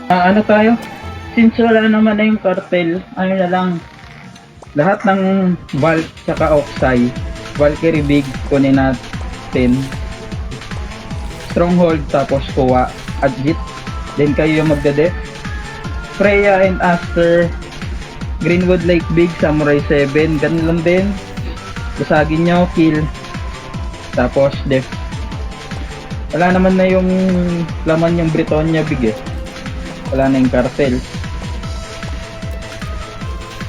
Ano tayo? Since wala naman na yung cartel, ano na lang, lahat ng Valk tsaka Oxai, Valkyrie Big, kunin natin. Stronghold, tapos Kuwa, Adjit. Then kayo yung magdadep. Freya and Aster, Greenwood Lake Big, Samurai 7, ganun lang din. Basagin nyo, kill. Tapos def. Wala naman na yung laman yung Britonia Big eh. Wala na yung cartel.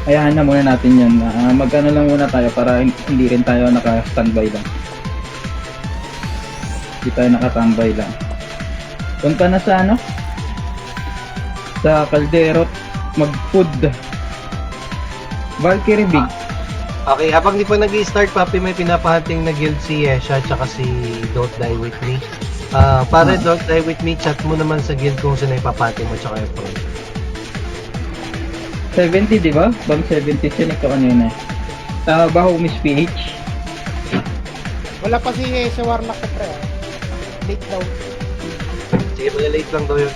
Ayahan na muna natin yun. Magkano lang muna tayo para hindi rin tayo naka-standby lang. Hindi tayo nakatambay lang. Punta na sa ano? Sa Caldero. Mag-food. Valkyrie Big. Okay, habang di pa nag-i-start, Papi, may pinapahating na guild si Yesha tsaka si Don't Die With Me. Pare, Don't Die With Me, chat mo naman sa guild kung sino ipapati mo tsaka yung friend. 70, di ba? Bang 70 siya nito kanina. Baho Miss PH. Wala pa si sa Warlock ko, pre. Late daw. Sige, malalate lang daw yun.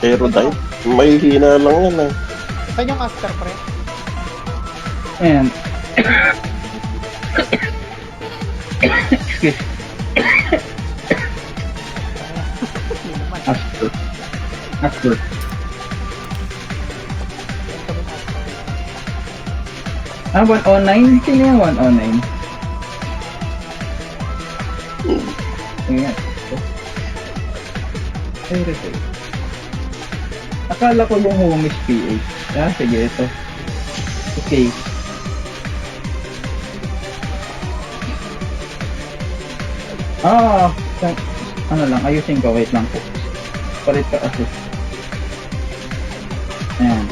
Pero dahil may hina lang yan eh. Saan yung Aster, pre? Ayan. Excuse. Aster. Aster. Ah, 109? Sino yung 109? Ayan. Ay, reset. Akala ko yung Homies PH. Ah, sige, ito. Okay. Ano lang, ayusin ko. Wait lang po. Palit ka kasi. Ayan.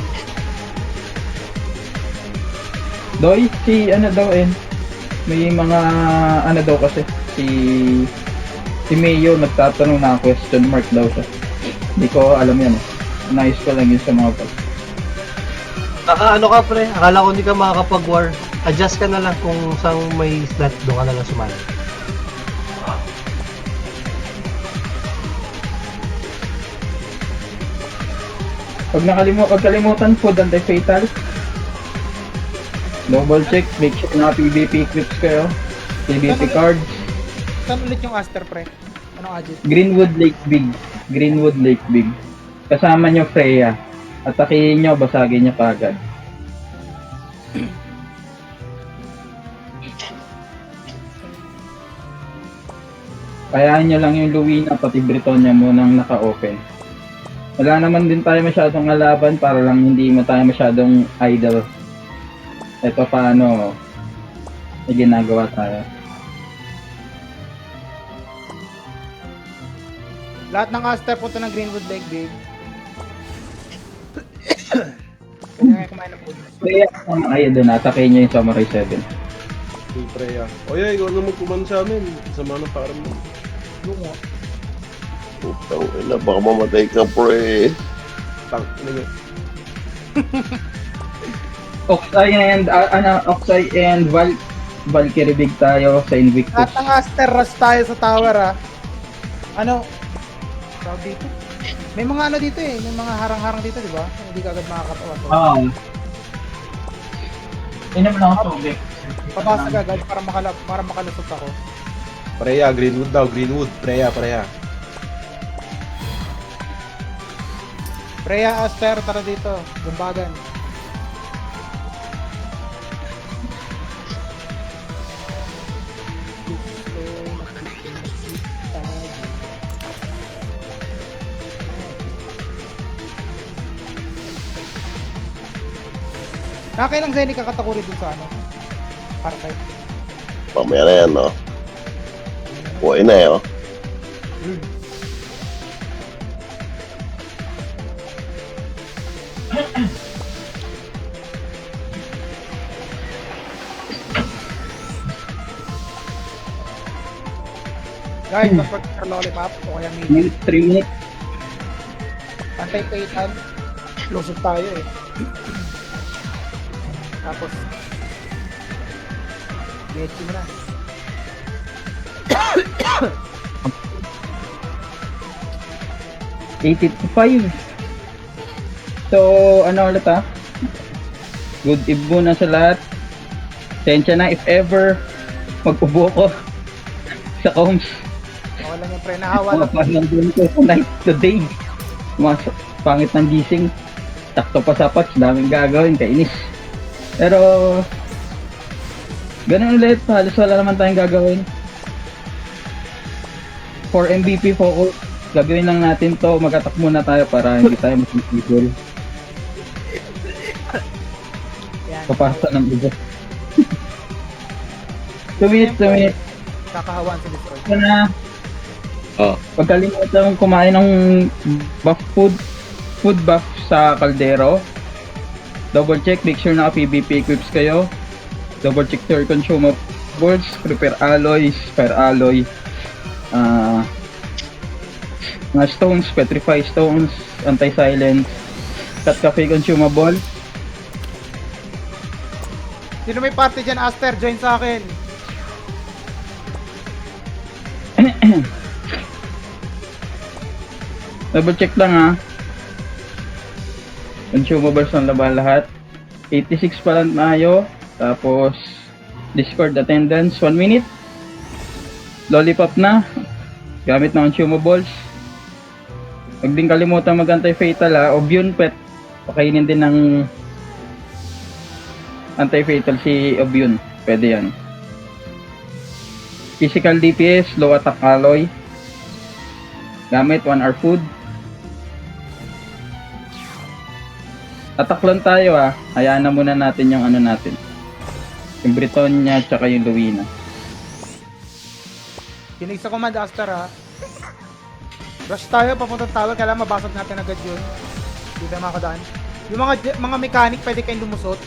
Doy, si ano daw may mga ano daw kasi si Mayo nagtatanong na question mark daw siya. Hindi ko alam yan eh. Nice ko lang yun sa mga pag. Ano ka, pre? Akala ko hindi ka makakapag-war. Adjust ka na lang kung saan may slot, doon ka na lang sumali. Pag kalimutan po, dante fatal. Double check, make sure na PvP clips kayo. PvP cards. Saan ulit yung Aster, pre? Anong adjit? Greenwood Lake Big. Greenwood Lake Big. Kasama nyo Freya. Atakihin nyo, basagin nyo kagad. Kayaan nyo lang yung Luwina, pati Britonia munang naka-open. Wala naman din tayo masyadong alaban para lang hindi tayo masyadong idle. Ito paano may ginagawa tayo. Lahat ng Aster punta ng Greenwood Lake Big. Kaya nga kumain ng food. Freya, ay doon, atakihin nyo yung Samurai 7. Hey, Freya. O yeah, ikaw naman kuman sa amin. Sama ng parang mo. Lungo. Putang ina, baka mamatay ka, pre. Tang ina nyo. Oxai and Valkyrie Big tayo sa Invictus. Lahat ng Aster rush tayo sa tower, ah. Ano? Tawag dito? May mga ano dito eh. May mga harang-harang dito, di ba? Hindi ka agad makakatawa. Oo. Inom lang ako tubig. Pabasag agad para makalusot ako. Freya, Greenwood daw, Greenwood. Freya. Freya, Aster, tara dito. Gumbagan. Nakakailang Zenny kakatakuri dun sa ano? Archive. Mamaya na yan, no? Buhay na, eh, oh. Guys, don't forget your lollipop o kaya mini. Minutes, 3 minutes. Antay paitan. Lusog tayo eh. Tapos, Mechi mo na. $85. So, ano ulit Good eve muna sa lahat. Tensya na if ever mag-ubo ko sa comms. Okay lang yung pre, nahawa lang. Parang doon ko night to day. Mas pangit ng gising. Takto pa sa patch, daming gagawin, kainis. Pero, ganun ulit, halos wala naman tayong gagawin. For MVP focus, gagawin lang natin to, mag-attack muna tayo para hindi tayo mag-people. Yan. Papasa ng iba. 2 minutes, 2 minutes. Kakahawaan sa Discord. Ito na. Oh. Pag kalimutan kumain ng buff food buff sa kaldero, double check, make sure na PvP equips kayo. Double check your consumables, prepare alloys, spare alloy, mga stones, petrify stones, anti-silence, cut cafe consumable. Sino may party dyan, Aster? Join sa akin. Double check lang consumables ng laban lahat. 86 pa lang tayo. Tapos Discord attendance 1 minute. Lollipop na. Gamit ng consumables. Huwag din kalimutan mag anti-fatal Obion pet. Pakainin din ng anti-fatal si Obion. Pwede yan. Physical DPS, low attack alloy. Gamit 1 hour food. Attack lang tayo Hayaan na muna natin yung ano natin. Yung Britonia tsaka yung Luina. Kinig sa command, Aster ha. Rush tayo, papuntang tower. Kailangan mabasag natin agad yun. Hindi tayo makakadaan. Yung mga mechanic, pwede kayong lumusot.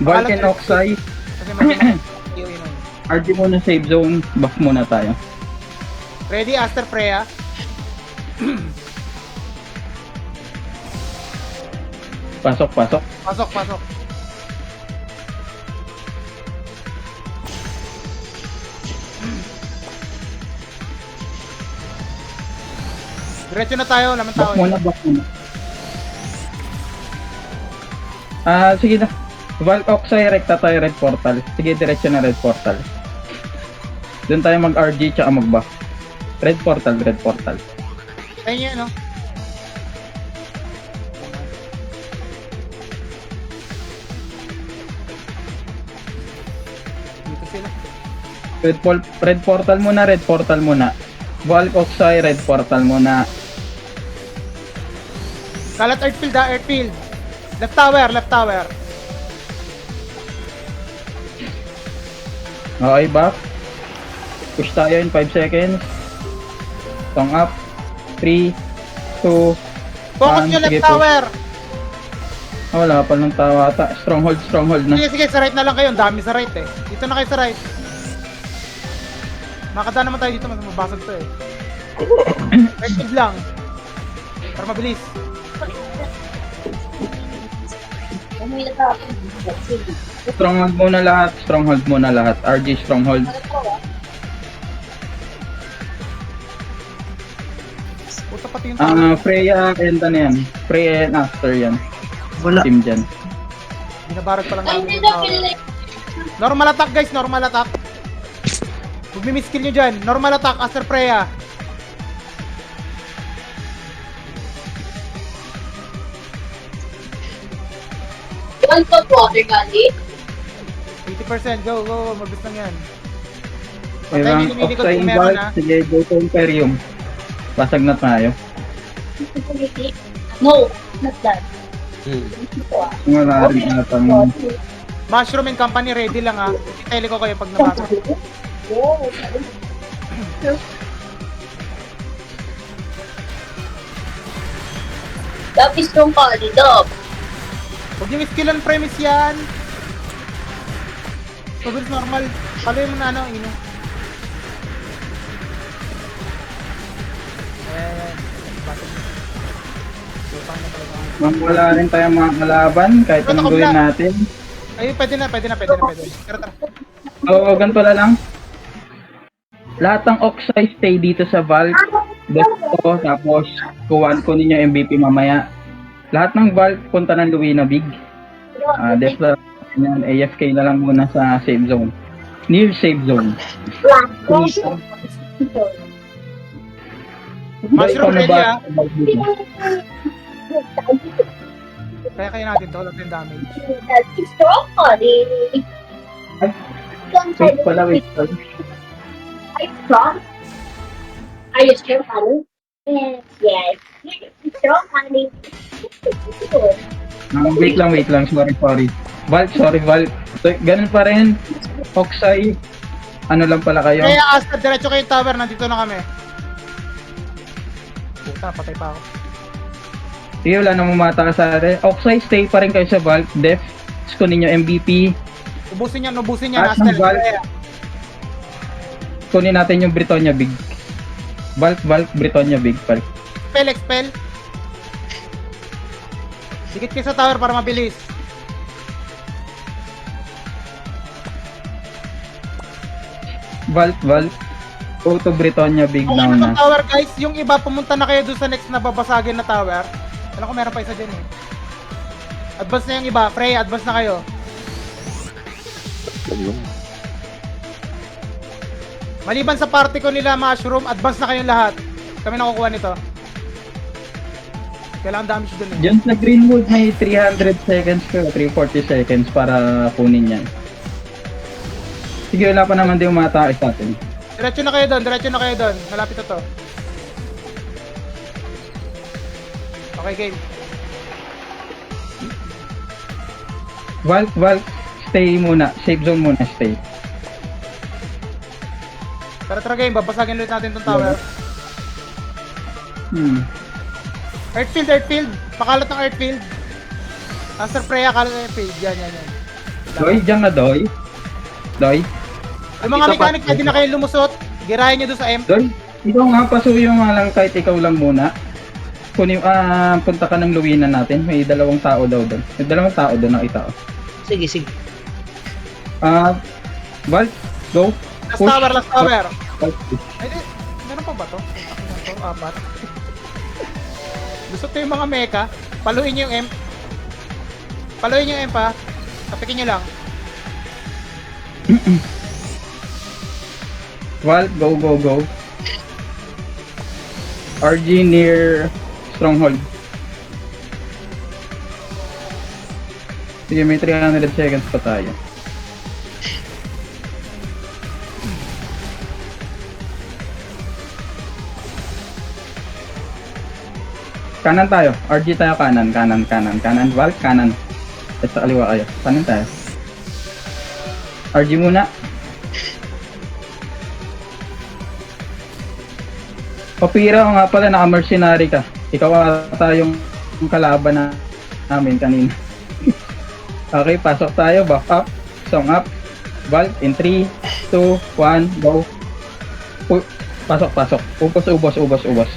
Vulcan Oxide. Kasi mag-iwan yun. RD muna save zone. Buff muna tayo. Ready, Aster Freya? Pasok, pasok. Pasok, pasok. Diretso na tayo, laman Buff tao. muna, buff muna. Sige na. Val Oxide, rekta tayo red portal. Sige, diretso na red portal. Doon tayo mag-RG tsaka mag-buff. Red portal, red portal. Tayo niya, no? Dito sila. Red portal muna, red portal muna. Val Oxide, red portal muna. Kalat Earthfield ha, Earthfield. Left tower, left tower. Okay, buff. Push tayo in 5 seconds. Tong up. 3, 2, Focus nyo left tower. Wala pa ng tawa ata. Stronghold, stronghold na. Sige, sige, sa right na lang kayo. Ang dami sa right eh. Dito na kayo sa right. Makadaan naman tayo dito, mas mabasag to eh. Right mid lang. Para mabilis. Stronghold muna lahat. Stronghold muna lahat. RG stronghold. Puta pati yung tower. Freya and ano yan. Freya and Aster yan. Wala. Team dyan. Binabarag pa lang namin yung tower. Normal attack guys, normal attack. Huwag mimiskill nyo dyan. Normal attack, Aster Freya. One top water gali. 80%, go, go, mabilis lang yan. Kaya yung lumilikot Oxide kung meron, invite. Sige, go to Imperium. Basag na tayo. No, not that. Wala rin atang Mushroom and company ready lang ha. Tele ko kayo pag nabasa. Lapis tong kali, dog. Huwag yung skillan premise yan. Mabilis normal. Paloy mo na ano, ino. Battle. Lutang na talaga. Wala rin tayong mga kalaban kahit Ito, anong kabila. gawin natin. Ay, pwede na. Tara. Oo, ganito na lang. Lahat ng Oxai stay dito sa Valk. Def ko, tapos kuhaan ko ninyo MVP mamaya. Lahat ng Valk punta ng Luina Big. Def lang yan, AFK na lang muna sa save zone. Near save zone. Mushroom Ikaw na ready, ba? ah. Kaya natin to. Wala tayong damage. It's strong body. Wait pala, wait pala. Are you strong? Are you strong, honey? Yes. It's strong, honey. Wait lang. Sorry. Valk, sorry, Valk. So, ganun pa rin. Oxai. Ano lang pala kayo? Kaya Asta, diretso kayo tower. Nandito na kami. Puta, patay pa ako. Sige, wala namang mata sa atin. Oxai, stay pa rin kayo sa Valk. Def, ko ninyo MVP. Ubusin yan. Taas ng Asta, Valk. Kunin natin yung Britonia Big. Valk, Britonia Big. Valk. Expel. Dikit kayo sa tower para mabilis. Valk. Go to Britonia Big Okay now na na. tong tower, guys. Yung iba, pumunta na kayo doon sa next na babasagin na tower. Alam ko meron pa isa dyan eh. Advance na yung iba. Freya, advance na kayo. Maliban sa party ko nila, Mushroom, advance na kayong lahat. Kami nakukuha nito. Kailangan damage dun eh. Diyan sa Greenwood may 300 seconds ko, 340 seconds para kunin yan. Sige, wala pa naman din umatake sa atin. Diretso na kayo doon. Malapit na to. Okay, game. Valk, stay muna. Safe zone muna, stay. Tara game, babasagin ulit natin tong tower. Earthfield. Pakalat ng Earthfield. Master Freya, kalat ng Earthfield. Yan. Doy, diyan na Doy. Yung mga mechanic, pwede na kayo lumusot. Girahin nyo doon sa M. Doy, ikaw nga, pasuyo nga lang kahit ikaw lang muna. Kunin, punta ka ng Luwina natin. May 2 tao daw doon. May 2 tao doon, nakita ko. Sige. Valk, go. Last tower. Valk. Ay, meron pa ba to? Apat. Lusot ko yung mga mecha. Paluin nyo yung M. Pa. Tapikin nyo lang. Valk, go. RG near Stronghold. Sige, may 300 seconds pa tayo. Kanan tayo. RG tayo kanan. Valk, kanan. At sa kaliwa kayo. Kanan tayo. RG muna. Papira ko nga pala, naka-mercenary ka. Ikaw ata yung kalaban namin kanina. Okay, pasok tayo. Back up. Song up. Valk in 3, 2, 1, go. Pasok. Ubos.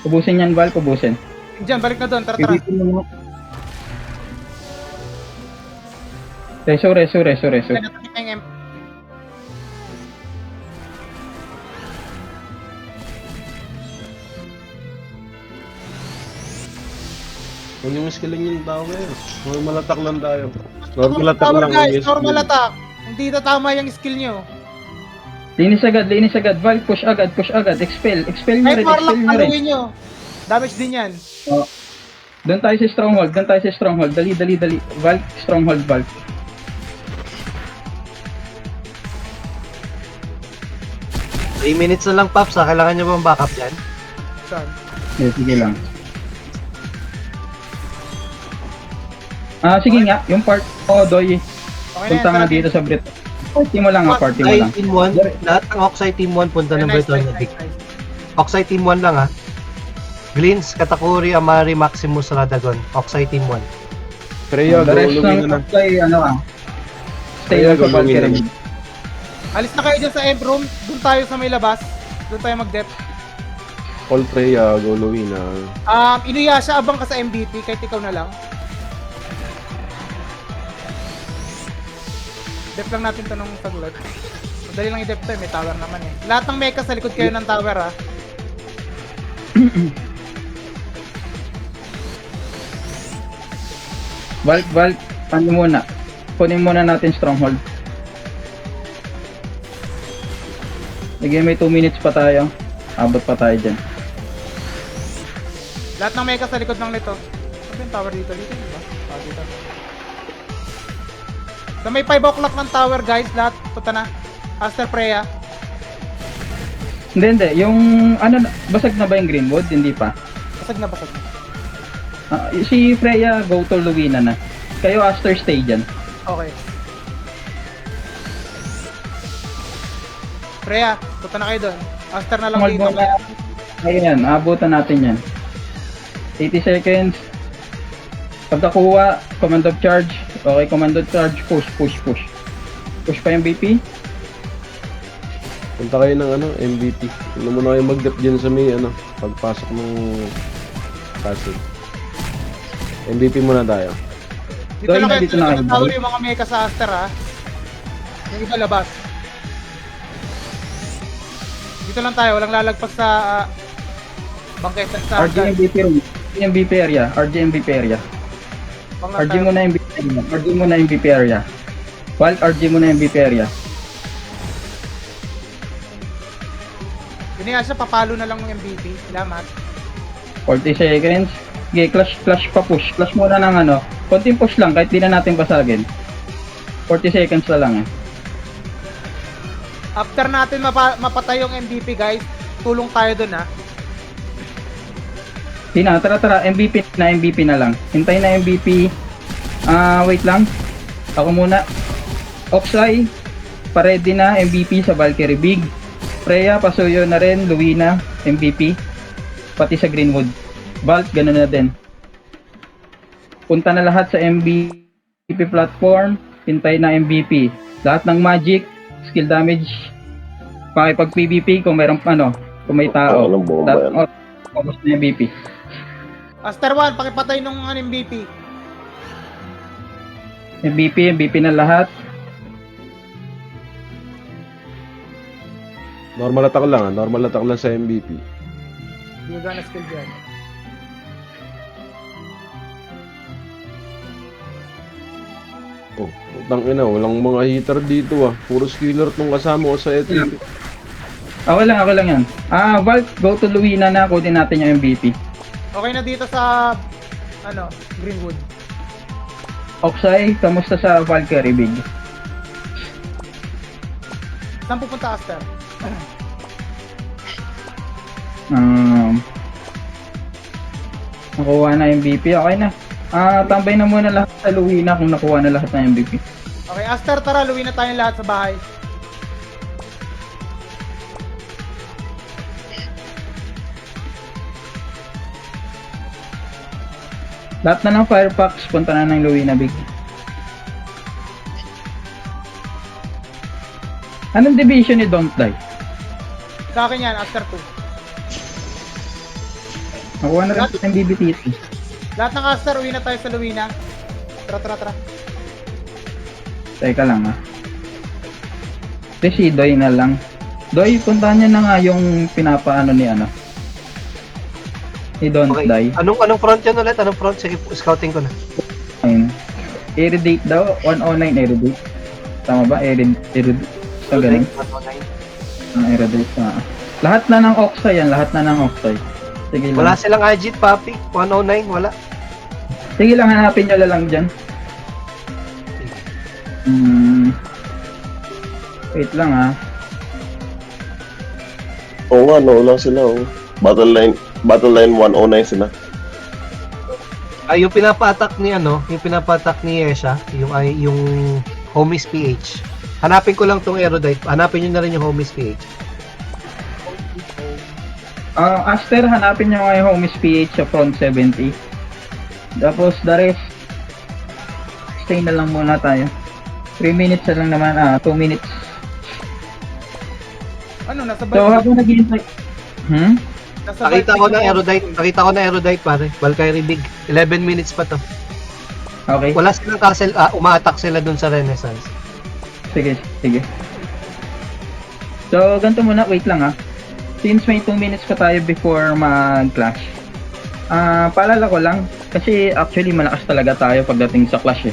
Ubusin yan, Valk. Ubusin. Diyan, balik na doon. Tara. Ibitin mo. Reso. Tapik na yung M. Huwag yung skilling yung tower. Normal attack lang tayo. Normal attack Tower, lang. guys. yung Normal skill. attack. Hindi tatama yung skill nyo. Linis agad. Valk, push agad. Expel nyo Kahit rin. warlock, paluin nyo. Damage din yan. Oh. Doon tayo sa Stronghold. Dali. Valk, Stronghold, Valk. Three minutes na lang, Paps. Kailangan nyo bang backup dyan? Saan? Sige lang. Sige nga, yung part Doy. Okay Punta nga dito sa Brit. Party mo lang party mo Oxide lang. Team 1, lahat ng Oxide Team 1 punta ng Britonia Big. Oxide Team 1 lang ha. Glins, Katakuri, Amari, Maximus, Radagon. Oxai Team 1. Freya, The rest gulungin ng na. Oxay, ano ah. Stay Kaya lang sa gulungin Valkyrie na. Big. Alis na kayo dyan sa M room. Doon tayo sa may labas. Doon tayo mag-dep. All Freya, gulungin na. Inuyasha, abang ka sa MVP kahit ikaw na lang. Dep lang natin to nung saglit. Madali lang i-dep to eh, may tower naman eh. Lahat ng mecha sa likod kayo ng tower ah. Valk, ano muna? Kunin muna natin stronghold. Sige, may 2 minutes pa tayo. Abot pa tayo dyan. Lahat ng mecha sa likod ng nito. Ano yung tower dito? Dito, di ba? Dito. So may 5 o'clock ng tower guys, lahat punta na. Aster Freya. Hindi. Yung, ano, basag na ba yung Greenwood? Hindi pa. Basag na, basag na. Si Freya, go to Luwina na. Kayo, Aster, stay dyan. Okay. Freya, punta na kayo doon. Aster na lang Stronghold dito. muna. Ayan, abutan natin yan. 80 seconds. Pagkakuha, command of charge. Okay, command of charge, push. Push pa yung BP. Punta kayo ng ano, MVP. Ano muna kayo mag-dep dyan sa may ano, pagpasok ng castle. MVP muna tayo. Dito Doon lang na, kayo dito sa na likod ng kayo. tower yung mga mecha sa Aster ha. Yung iba labas. Dito lang tayo, walang lalagpas sa bangketa sa RG MVP room. MVP area. RG MVP area. RG muna yung MVP area. RG muna yung MVP area. Valk, RG muna yung MVP area. Yun nga siya, papalo na lang ng MVP. Salamat. 40 seconds. Okay, clash pa push. Clash muna ng ano. Konting push lang kahit di na natin basagin. 40 seconds na lang eh. After natin mapatay yung MVP guys, tulong tayo dun ha. Tina, tara. MVP na lang. Hintay na MVP. Wait lang. Ako muna. Oxai. Pa-ready na MVP sa Valkyrie Big. Freya, pasuyo na rin. Luwina, MVP. Pati sa Greenwood. Valk, ganun na din. Punta na lahat sa MVP platform. Hintay na MVP. Lahat ng magic, skill damage, makipag PvP kung mayroong ano, kung may tao. Anong bomba yan? Focus na MVP. Aster 1, pakipatay nung MVP. MVP na lahat. Normal attack lang, normal attack lang sa MVP. Hindi ka na skill dyan. Oh, utang ina, walang mga hitter dito ah. Puro skiller tong kasama ko sa eto. Ako lang yan. Valk, go to Luwina na, kunin natin yung MVP. Okay na dito sa Greenwood. Oxai, kamusta sa Valkyrie Big? Saan pupunta Aster? Nakuha na yung MVP, okay na. Tambay na muna lahat sa Luwina kung nakuha na lahat ng MVP. Okay, Aster, tara, luwi na tayong lahat sa bahay. Lahat na ng Firepacks, punta na ng Luwina Big. Anong division ni Don't Die? Sa akin yan, Aster 2. Nakuha na rin ng BBTT. Lahat ng Aster, uwi na tayo sa Luwina. Tara. Teka lang si Doy na lang. Doy, puntahan niya na nga yung pinapaano ni ni Don't Okay. Die. Anong front yan ulit? Anong front? Sige, scouting ko na. Ayun. Iridate daw, 109 Iridate. Tama ba? Iridate. So, ganun. Iridate na. Lahat na ng Oxai yan, lahat na ng Oxai. Sige lang. Wala silang Ajit, Papi. 109, wala. Sige lang, hanapin nyo lang dyan. Wait lang Oo nga, no lang sila oh. Battle line 109 sila. Ay, yung pinapa-attack ni Yesha, yung Homies PH. Hanapin ko lang tong Erudite. Hanapin niyo na rin yung Homies PH. Aster, hanapin nyo nga yung Homies PH sa front 70. Tapos, the rest, stay na lang muna tayo. 3 minutes na lang naman, 2 minutes. Ano, nasa So, bike? habang nag-iintay... Nasa Nakita bike ko na ako. Aerodite pare. Valkyrie Big. 11 minutes pa to. Okay, Wala silang castle, uma-attack sila dun sa Renaissance. sige, sige. So, ganito muna, wait lang Since may 2 minutes pa tayo before mag-clash. Paalala ko lang, kasi actually malakas talaga tayo pagdating sa clash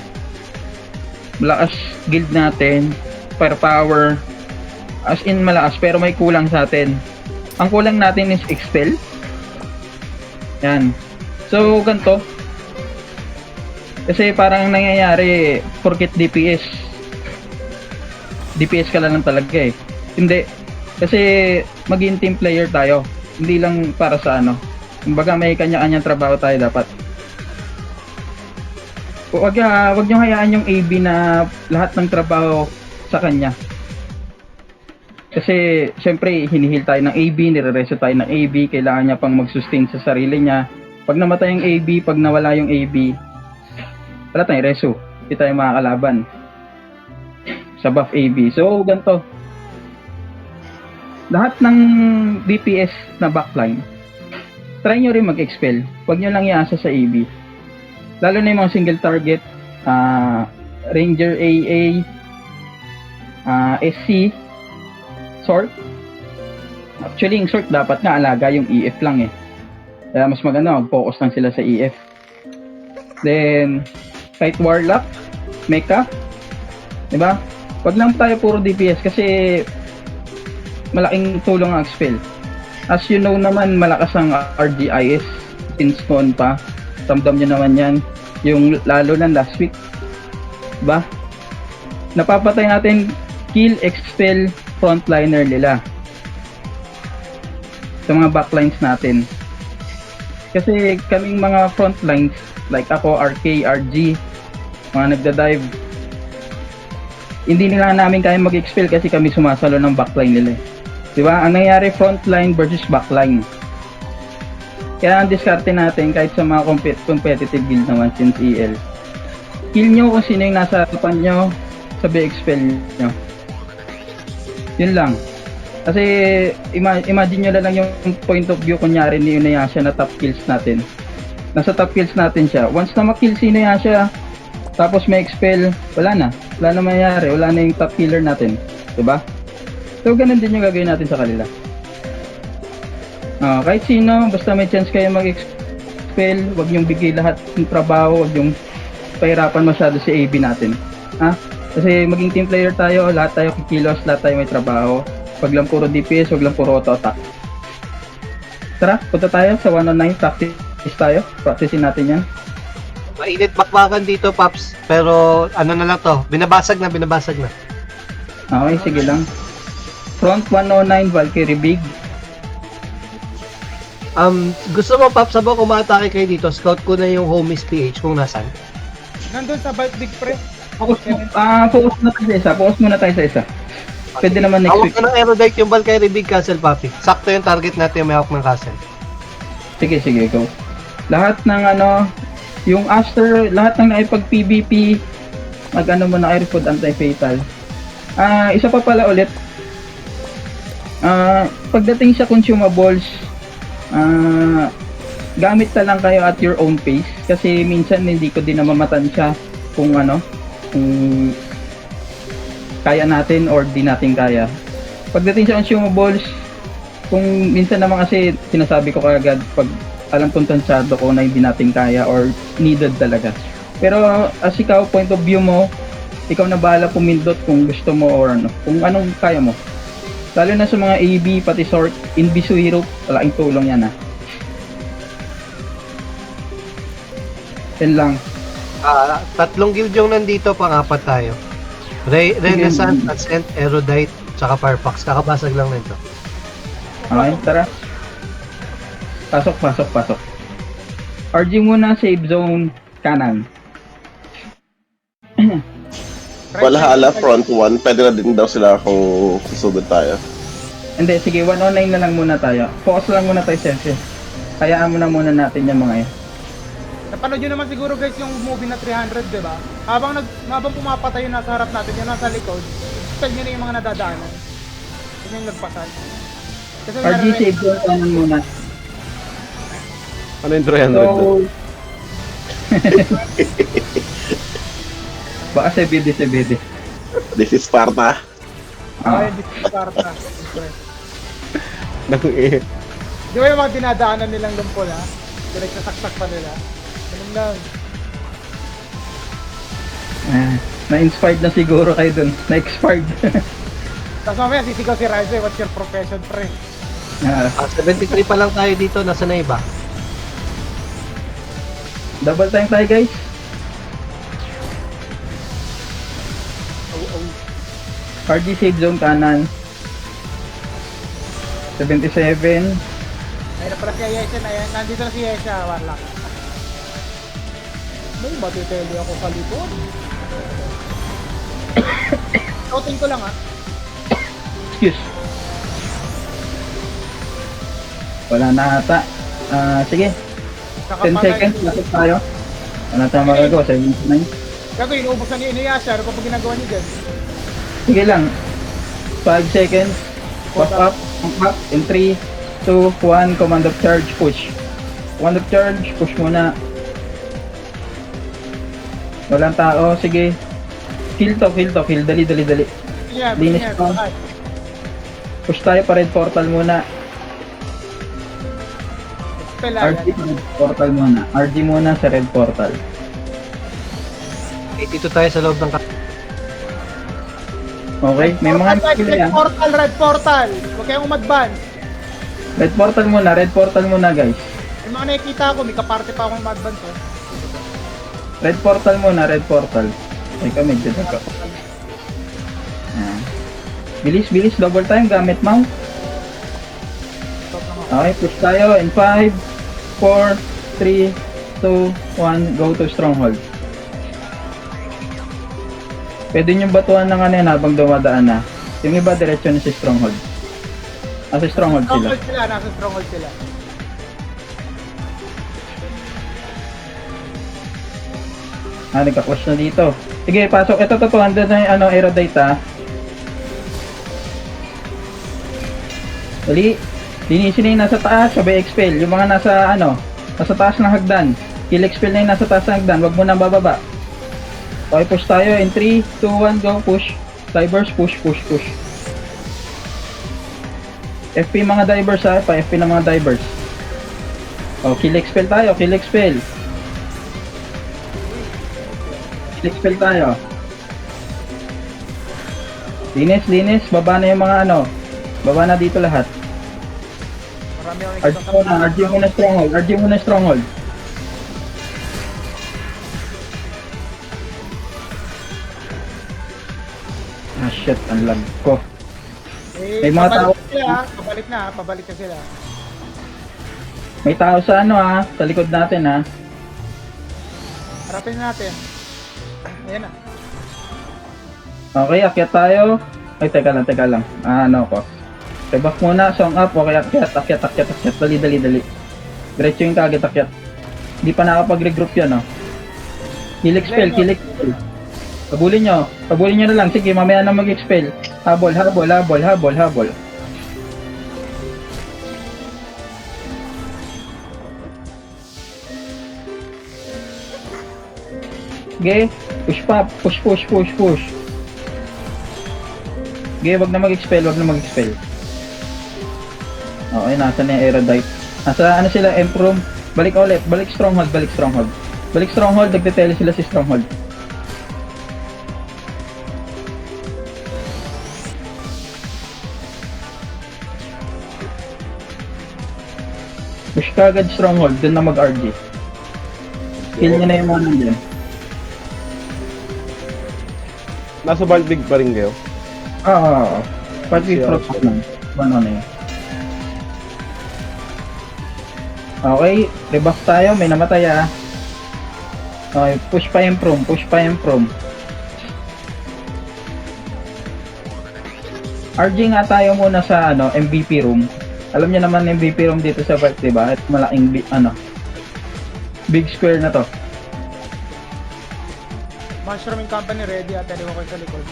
Malakas guild natin, firepower, as in malakas, pero may kulang sa atin. Ang kulang natin is expel. Yan. So, ganito. Kasi parang nangyayari, porket DPS ka lang talaga Hindi. Kasi maging team player tayo. Hindi lang para sa Kumbaga may kanya-kanyang trabaho tayo dapat. Wag nyo hayaan yung AB na lahat ng trabaho sa kanya. Kasi syempre hinihil tayo ng AB, nire-reso tayo ng AB, kailangan niya pang mag-sustain sa sarili niya. Pag namatay yung AB, pag nawala yung AB, wala tayong reso. Hindi tayo makakalaban sa buff AB. So, ganito. Lahat ng DPS na backline, try nyo rin mag-expel. Huwag nyo lang iasa sa AB. Lalo na yung mga single target, Ranger AA, SC, Sort. Actually, yung Sort dapat nga alaga yung EF lang Kaya mas maganda, mag-focus lang sila sa EF. Then, kahit Warlock, Mecha, diba? Wag lang tayo puro DPS kasi malaking tulong ang expel. As you know naman, malakas ang RGIS since noon pa. Ramdam nyo naman yan. Yung lalo na last week. Diba? Napapatay natin kill, expel, frontliner nila. Sa mga backlines natin. Kasi kaming mga frontlines, like ako, RK, RG, mga nagda-dive, hindi nila namin kaya mag-expel kasi kami sumasalo ng backline nila Diba? Ang nangyari, frontline versus backline. Kaya ang diskarte natin kahit sa mga competitive build naman since EL. Kill nyo kung sino yung nasa harapan nyo, sabi expel nyo. Yun lang. Kasi imagine nyo lang yung point of view kunyari ni Inuyasha na top kills natin. Nasa top kills natin siya. Once na makill si Inuyasha, tapos may expel, wala na. Wala na mangyayari. Wala na yung top killer natin. Diba? So, ganun din yung gagawin natin sa kanila. Kahit sino, basta may chance kayo mag-expel, wag niyong bigay lahat ng trabaho, wag niyong pahirapan masyado si AB natin. Kasi maging team player tayo, lahat tayo kikilos, lahat tayo may trabaho. Wag lang puro DPS, wag lang puro auto-attack. Tara, punta tayo sa 109, practice tayo. Practicein natin yan. Mainit bakbakan dito, Paps. Pero ano na lang to, binabasag na. Okay, sige lang. Front 109, Valkyrie Big. Gusto mo, Paps, habang umatake kayo dito, scout ko na yung Homies PH kung nasan. Nandun sa bike big pre. Focus muna tayo sa isa. Pwede naman next Hawak week. na ng Aerodite yung Valkyrie Big Castle, Papi. Sakto yung target natin yung may hawak ng castle. Sige, go. Lahat ng yung Aster, lahat ng naipag-PVP, mag-ano mo na airfood anti-fatal. Isa pa pala ulit. Pagdating sa consumables, gamit na lang kayo at your own pace kasi minsan hindi ko din namamatansya kung kung kaya natin or di natin kaya. Pagdating sa consumables, kung minsan naman kasi sinasabi ko kagad pag alam kong tansyado ko na hindi natin kaya or needed talaga. Pero as ikaw, point of view mo, ikaw na bahala pumindot kung gusto mo or kung anong kaya mo. Lalo na sa mga AB, pati sort, Invisu Hero, malaking tulong yan Yan lang. Tatlong guild yung nandito, pang-apat tayo. Renaissance, Ascent, Aerodite, tsaka Firefox. Kakabasag lang nito. Okay, tara. Pasok. RG muna, save zone, kanan. Wala hala, front 1. Pwede na din daw sila kung susugod tayo. Hindi, sige, 109 na lang muna tayo. Focus lang muna tayo, Sensei. Hayaan muna natin yung mga yan. Napanood nyo naman siguro guys yung movie na 300, di ba? Habang pumapatay yung nasa harap natin, yung nasa likod, spell nyo na yung mga nadadaanan. Yun yung nagpasan. Kasi RG, save yung kanan muna. Ano yung 300 So, doon? baka sebede. This is Sparta. Ay, hindi si Sparta. Nang eh. Di ba yung mga dinadaanan nilang lumpol ha? Pinagsasaksak pa nila. Ganun lang. Na-inspired na siguro kayo dun. Na-expired. Tapos mamaya sisigaw si Rise, what's your profession, pre? 73 pa lang tayo dito, nasa na iba? Double time tayo, guys. RG save zone kanan. 77. Ayun na pala si Ayesha na yan. Nandito na si Ayesha, Warlock. May matiteli ako sa likod. Outing ko lang ha. Excuse. Wala na ata. Sige. 10 seconds. Lapit tayo. Wala tayong magagawa. 79. Gago, inuubos na ni Inuyasha. Ano pa pa ginagawa niyo dyan? Sige lang. 5 seconds. Pop up. In 3, 2, 1. Command of charge. Push. Command of charge. Push muna. Walang tao. Sige. Kill to. Kill. Dali. Yeah, Linis yeah, pa. okay. Push tayo pa red portal muna. Spell RG pa red portal muna. RG muna sa red portal. Dito tayo sa loob ng Okay? May mga skill yan. Red portal. Huwag kayong umadvance. Red portal muna guys. Yung mga nakikita ko, may kaparte pa akong umadvance. Oh. Red portal muna, red portal. Ay ka, medyo ka. Bilis, double time, gamit mount. Stop lang ako. Okay, push tayo in 5, 4, 3, 2, 1, go to stronghold. Pwede nyo batuan ng ano yan habang dumadaan na. Yung iba, diretso na si stronghold. Sa stronghold sila. Nasa stronghold sila. Nagka-push na dito. Sige, pasok. Ito, andun na yung Aerodite ha. Dali. Linisin na yung nasa taas, sabay expel. Yung mga nasa taas ng hagdan. Kill expel na yung nasa taas ng hagdan. Wag mo nang bababa. Okay, push tayo. In 3, 2, 1, go. Push. Divers, push. FP mga divers ha. Pa-FP ng mga divers. Oh, kill expel tayo. Kill expel tayo. Linis. Baba na yung mga Baba na dito lahat. Marami akong RG muna stronghold. Shit, ang lag ko. May mga tao. Pabalik na sila. May tao sa sa likod natin ha. Harapin natin. Ayan na. Okay, akyat tayo. Ay, teka lang. Ko. Rebuff muna, song up. Okay, akyat. Dali. Diretso yung kagad akyat. Hindi pa nakapag-regroup yan, Kill expel. Habulin nyo na lang. Sige, mamaya na mag-expel. Habol. Okay, push. Okay, wag na mag-expel. Okay, nasa na yung Aerodite. Nasa sila, Emproom. Balik stronghold. Nagtetele sila si stronghold. Push ka agad stronghold, dun na mag-RG. Kill nyo na yung mga nandyan. Nasa Balbig pa rin kayo? Pag we-front lang. Ano na yun. Okay, rebuff tayo, may namatay Okay, push pa yung prom. RG nga tayo muna sa MVP room. Alam niyo naman MVP room dito sa Vault, 'di ba? At malaking big square na to. Mushrooming company ready at dalawa kayo sa likod.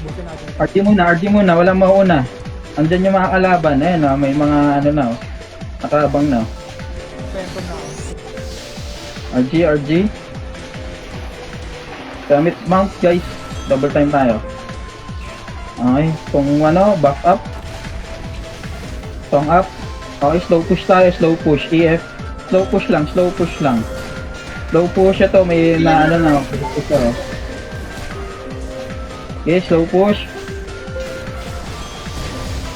Busin natin. RG muna, walang mauna. Andyan yung mga kalaban, may mga nakabang na. Tempo na ako. RG. Gamit mount guys, double time tayo. Okay, kung back up. Song up. Okay, slow push tayo, slow push. EF, slow push lang. Slow push ito, may na push ito. Okay, slow push.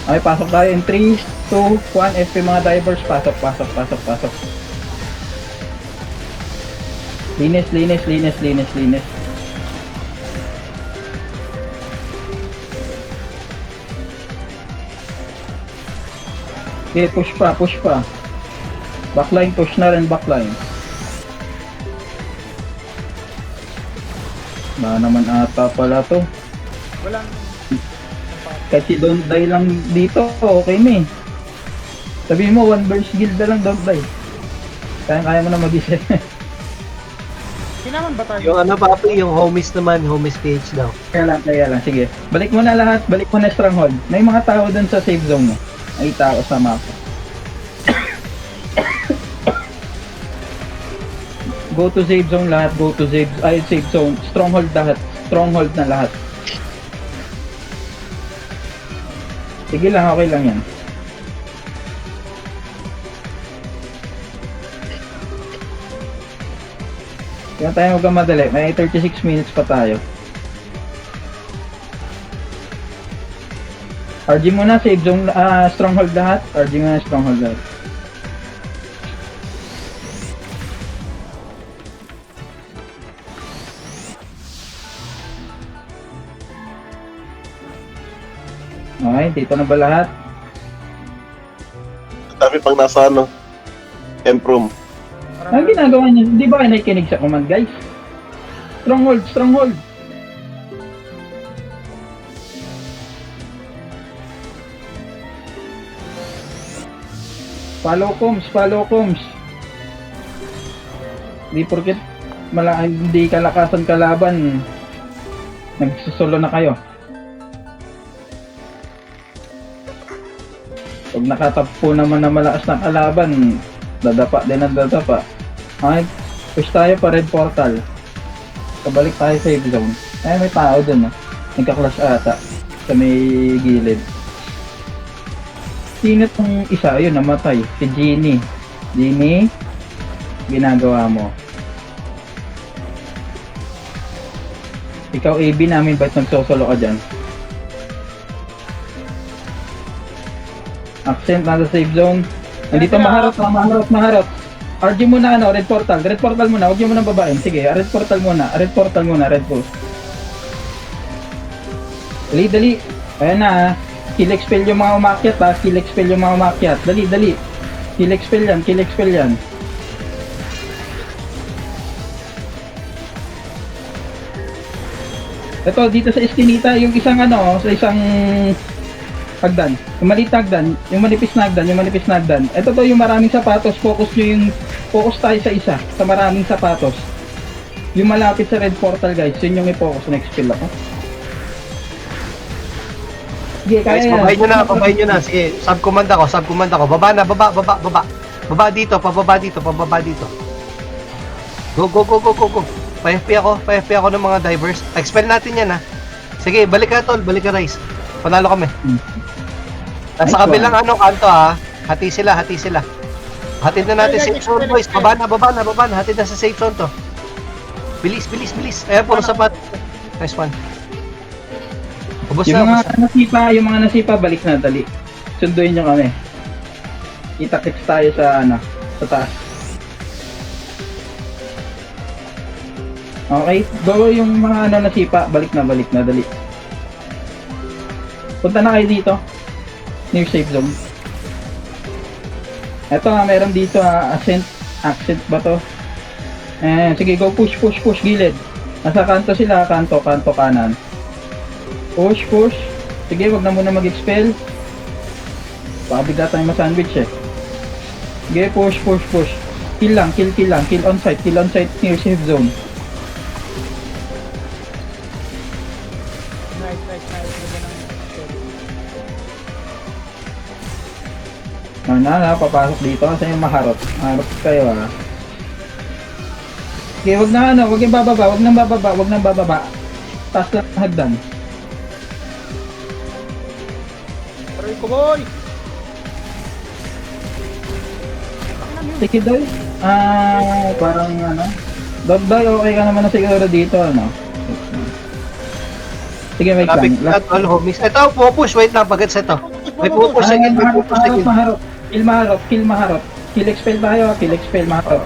Okay, pasok tayo in 3, 2, 1, FP mga divers, pasok. Linis. Okay, push pa. Backline, push na rin backline. Na naman ata pala to. Walang Kahit si Don't Die lang dito, okay na eh. Sabihin mo, one verse guild na lang, Don't Die. Kaya mo na mag-isa. Kinaman ba tayo? Yung papi, yung homies naman, homies PH daw. Kaya lang. Sige. Balik mo na lahat. Balik mo na stronghold. May mga tao dun sa save zone mo. May tao sa mapa. Go to save zone lahat. Save zone. Stronghold lahat. Stronghold na lahat. Sige lang, okay lang yan. Kaya tayo huwag kang madali. May 36 minutes pa tayo. RG muna, save zone, stronghold lahat. RG muna, stronghold lahat. Okay, dito na ba lahat? Dami pang nasa Emp-room. Ang ginagawa niyo, di ba kayo nakikinig sa command, guys? Stronghold. Follow comms. Di porket hindi kalakasan kalaban, nagsusolo na kayo. Pag nakatappo naman na malakas na kalaban, dadapa din ang dadapa. Okay, push tayo pa red portal. Kabalik tayo sa save zone. May tao dun nagka-clash ata sa may gilid. Sino tong isa? Ayun, namatay. Si Genie. Ginagawa mo. Ikaw AB namin, ba't nagsosolo ka dyan? Accent nasa save zone. Nandito maharap. RG muna red portal muna, huwag niyo muna babain. Sige, red portal muna, red push. Dali. Ayan na, kill expel yung mga umakyat Dali. Kill expel yan. Ito, dito sa eskinita, yung isang sa isang hagdan. Yung maliit na hagdan, yung manipis na hagdan. Ito to yung maraming sapatos, focus tayo sa isa, sa maraming sapatos. Yung malapit sa red portal guys, yun yung i-focus, next spill ako. Sige, Guys, pabay nyo na. Sige, sub-command ako. Baba na, baba. Pababa dito. Go. Pa-FP ako ng mga divers. Expel natin yan, ha. Sige, balik ka, tol. Balik ka, Rice. Panalo kami. Nasa kabilang kanto, ha. Hati sila. Hatid na natin safe zone, boys. Baba na. Hatid na sa safe zone to. Bilis. Ayan, puro sapat. Nice one. Ubus Yung na. mga nasipa, balik na, dali. Sunduin nyo kami. Kita-kicks tayo sa taas. Okay, go yung mga nasipa, balik na, dali. Punta na kayo dito. Near safe zone. Eto meron dito, accent ba to? Sige, go push, gilid. Nasa kanto sila, kanto kanan. Push. Sige, wag na muna mag-expel. Baka bigla tayong ma-sandwich eh. Sige, push. Kill lang. Kill on site near safe zone. Nice. Ganda ng Papasok dito kasi yung maharot. Maharot kayo ah. Okay, wag yung bababa, wag nang bababa. Taas lang ang hagdan. Aray ko, boy! Sige, Doy. Parang ano. Doy, okay ka naman na siguro dito, ano. Sige, wait Traffic lang. at all homies. Ito, pupush. Wait lang, pagkat ito. May pupush again, may pupush again. Maharot. Kill maharot. Kill expel tayo, kill expel maharot.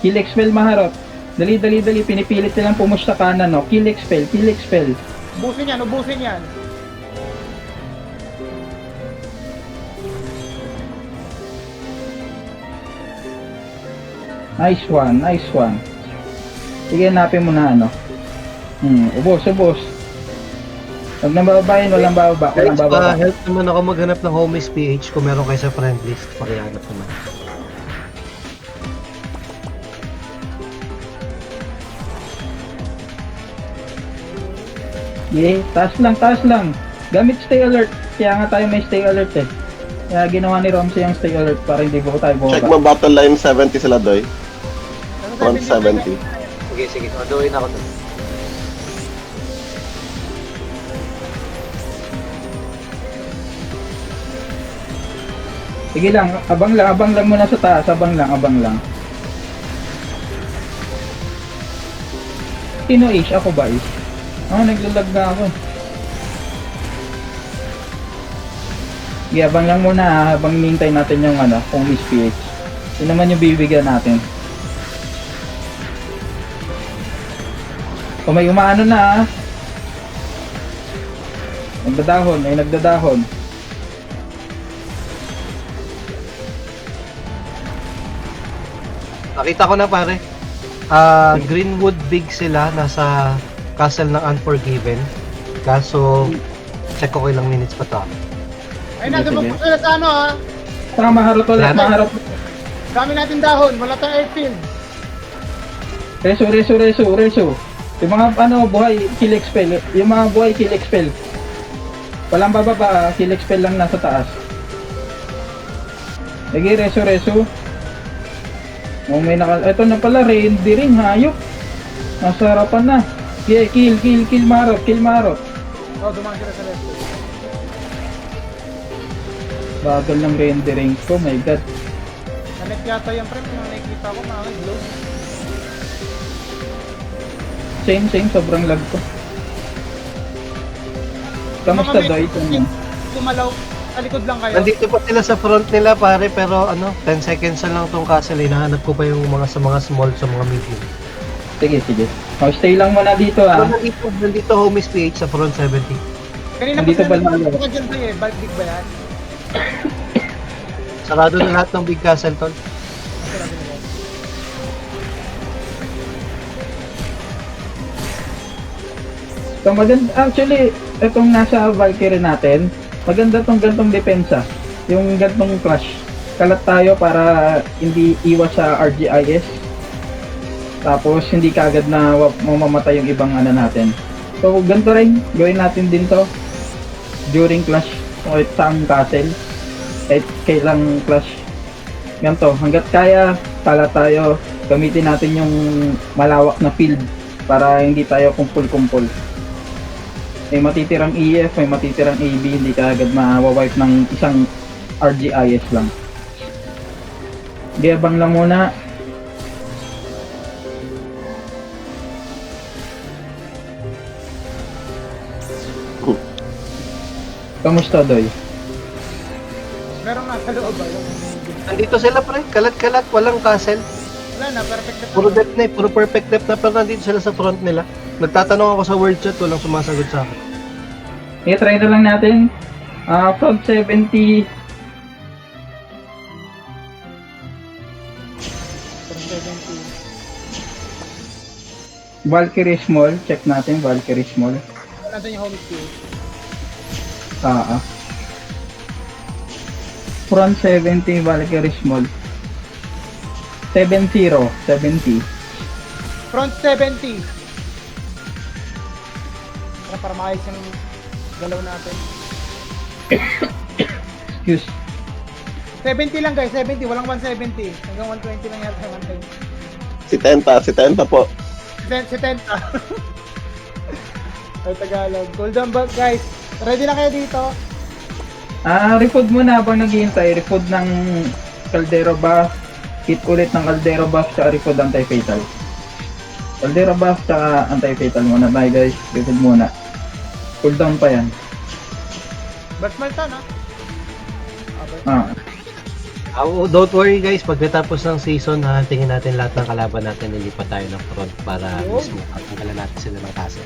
Kill expel maharot. Dali. Pinipilit nilang pumush sa kanan, no. Kill expel. Ubusin yan. Nice one. Sige, hanapin mo na, ano. Ubos. Huwag nang bababayin, walang bababa. Guys, help naman ako maghanap ng homies PH kung meron kayo sa friend list. Pakihanap naman. Yeah, taas lang. Gamit stay alert. Kaya nga tayo may stay alert eh. Kaya ginawa ni Romsey yung stay alert para hindi tayo Check bumaba. mo battle line 70 sila, Doy. Front 70. Sige. Doin ako doon. Sige lang, abang lang muna sa taas. Abang lang. Sino Ace? Ako ba Ace? Naglalag na ako. Sige, abang lang muna habang hinihintay natin yung ano, kung is PH. Yun naman yung bibigyan natin. Kung may umaano na nagdadahon. Nakita ko na pare. Greenwood Big sila, nasa Castle ng Unforgiven. Kaso, check ko ilang minutes pa to. Ay, nandun po sila sa ano ha. Saka maharot ulit, maharot. Dami natin dahon, wala tayong airfield. Reso. Yung mga buhay, kill expel. Yung mga buhay, kill expel. Walang bababa, kill expel lang nasa taas. Sige, reso. May ito na pala, rendering, hayop. Nasa harapan na. Okay, kill marot. Dumaan sila sa left. Bagal ng rendering ko, my god. Nanet yata yung frame, yung nakikita ko, mga glow. Same, sobrang lag ko. Kamusta Doy? Tumalaw, sa likod lang kayo. Nandito pa sila sa front nila pare, pero 10 seconds na lang tong castle. Hinahanap ko pa yung mga small, sa mga medium. Sige. Stay lang muna dito Pero nandito homies PH sa front 70. Kanina Nandito pa ba sila lang? dyan ba eh, Baltic ba yan? Sarado na lahat ng big castle tol. So actually, itong nasa Valkyrie natin, maganda tong gantong depensa. Yung gantong clash. Kalat tayo para hindi iwas sa RGIS. Tapos hindi kaagad na mamamatay yung ibang natin. So ganito rin, gawin natin din to during clash o sa castle. Kahit kailang clash. Ganito, hanggat kaya, kalat tayo. Gamitin natin yung malawak na field para hindi tayo kumpul-kumpul. May matitirang EF, may matitirang AB, hindi ka agad ma-wipe ng isang RGIS lang. Gabang lang muna. Kamusta, Doy? Meron nasa loob ba yung... Nandito sila pre, kalat-kalat, walang castle. Wala na, perfect na. Puro depth na, puro perfect depth na, pero nandito sila sa front nila. Nagtatanong ako sa word chat, walang sumasagot sa akin. I-try na lang natin. Front 70. Valkyrie Small, check natin, Valkyrie Small. Nandun yung home skill. Front 70, Valkyrie Small. 70, 70. Front 70. Para maayos yung galaw natin. Excuse. 70 lang guys, 70. Walang 170. Hanggang 120 lang yata yung 120. Si Tenta po. Si Tenta. Ay, Tagalog. Golden Bug guys. Ready na kayo dito? Refood muna habang naghihintay. Refood ng Caldero buff. Hit ulit ng Caldero buff sa refood anti-fatal. Caldero buff sa anti-fatal muna tayo guys. Refood muna. Cooldown pa yan. Ba't Malta na? Don't worry guys, pagkatapos ng season, tingin natin lahat ng kalaban natin, nilipat tayo ng front para mismo pagkakalan natin sila ng castle.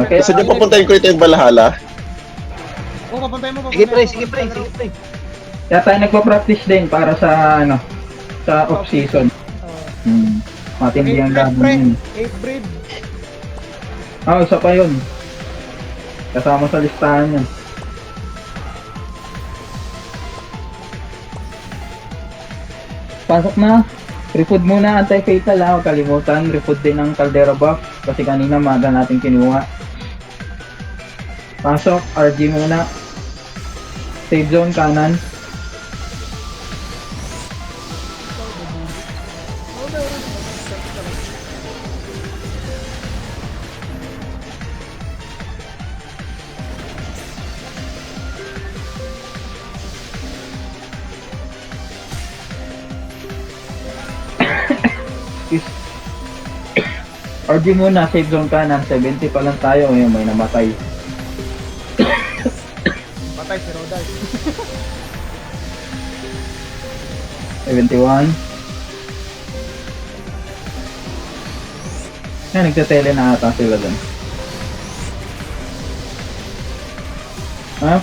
Okay. Gusto niyo pupuntahin ko ito yung Valhalla? Oo, papuntay mo. Sige pre, sige pre, sige pre. Kaya tayo nagpa-practice din para sa sa off-season. Matindi ang gagawin yun. 8 breed. Isa pa yun. Kasama sa listahan yan. Pasok na. Refood muna, anti-fatal ha. Huwag kalimutan. Refood din ng Caldera buff. Kasi kanina maga natin kinuha. Pasok. RG muna. Save zone kanan. RG muna, save zone kanan. 70 pa lang tayo. Ngayon may namatay. Patay si Rodal. 71. Nagtatele na ata sila dun.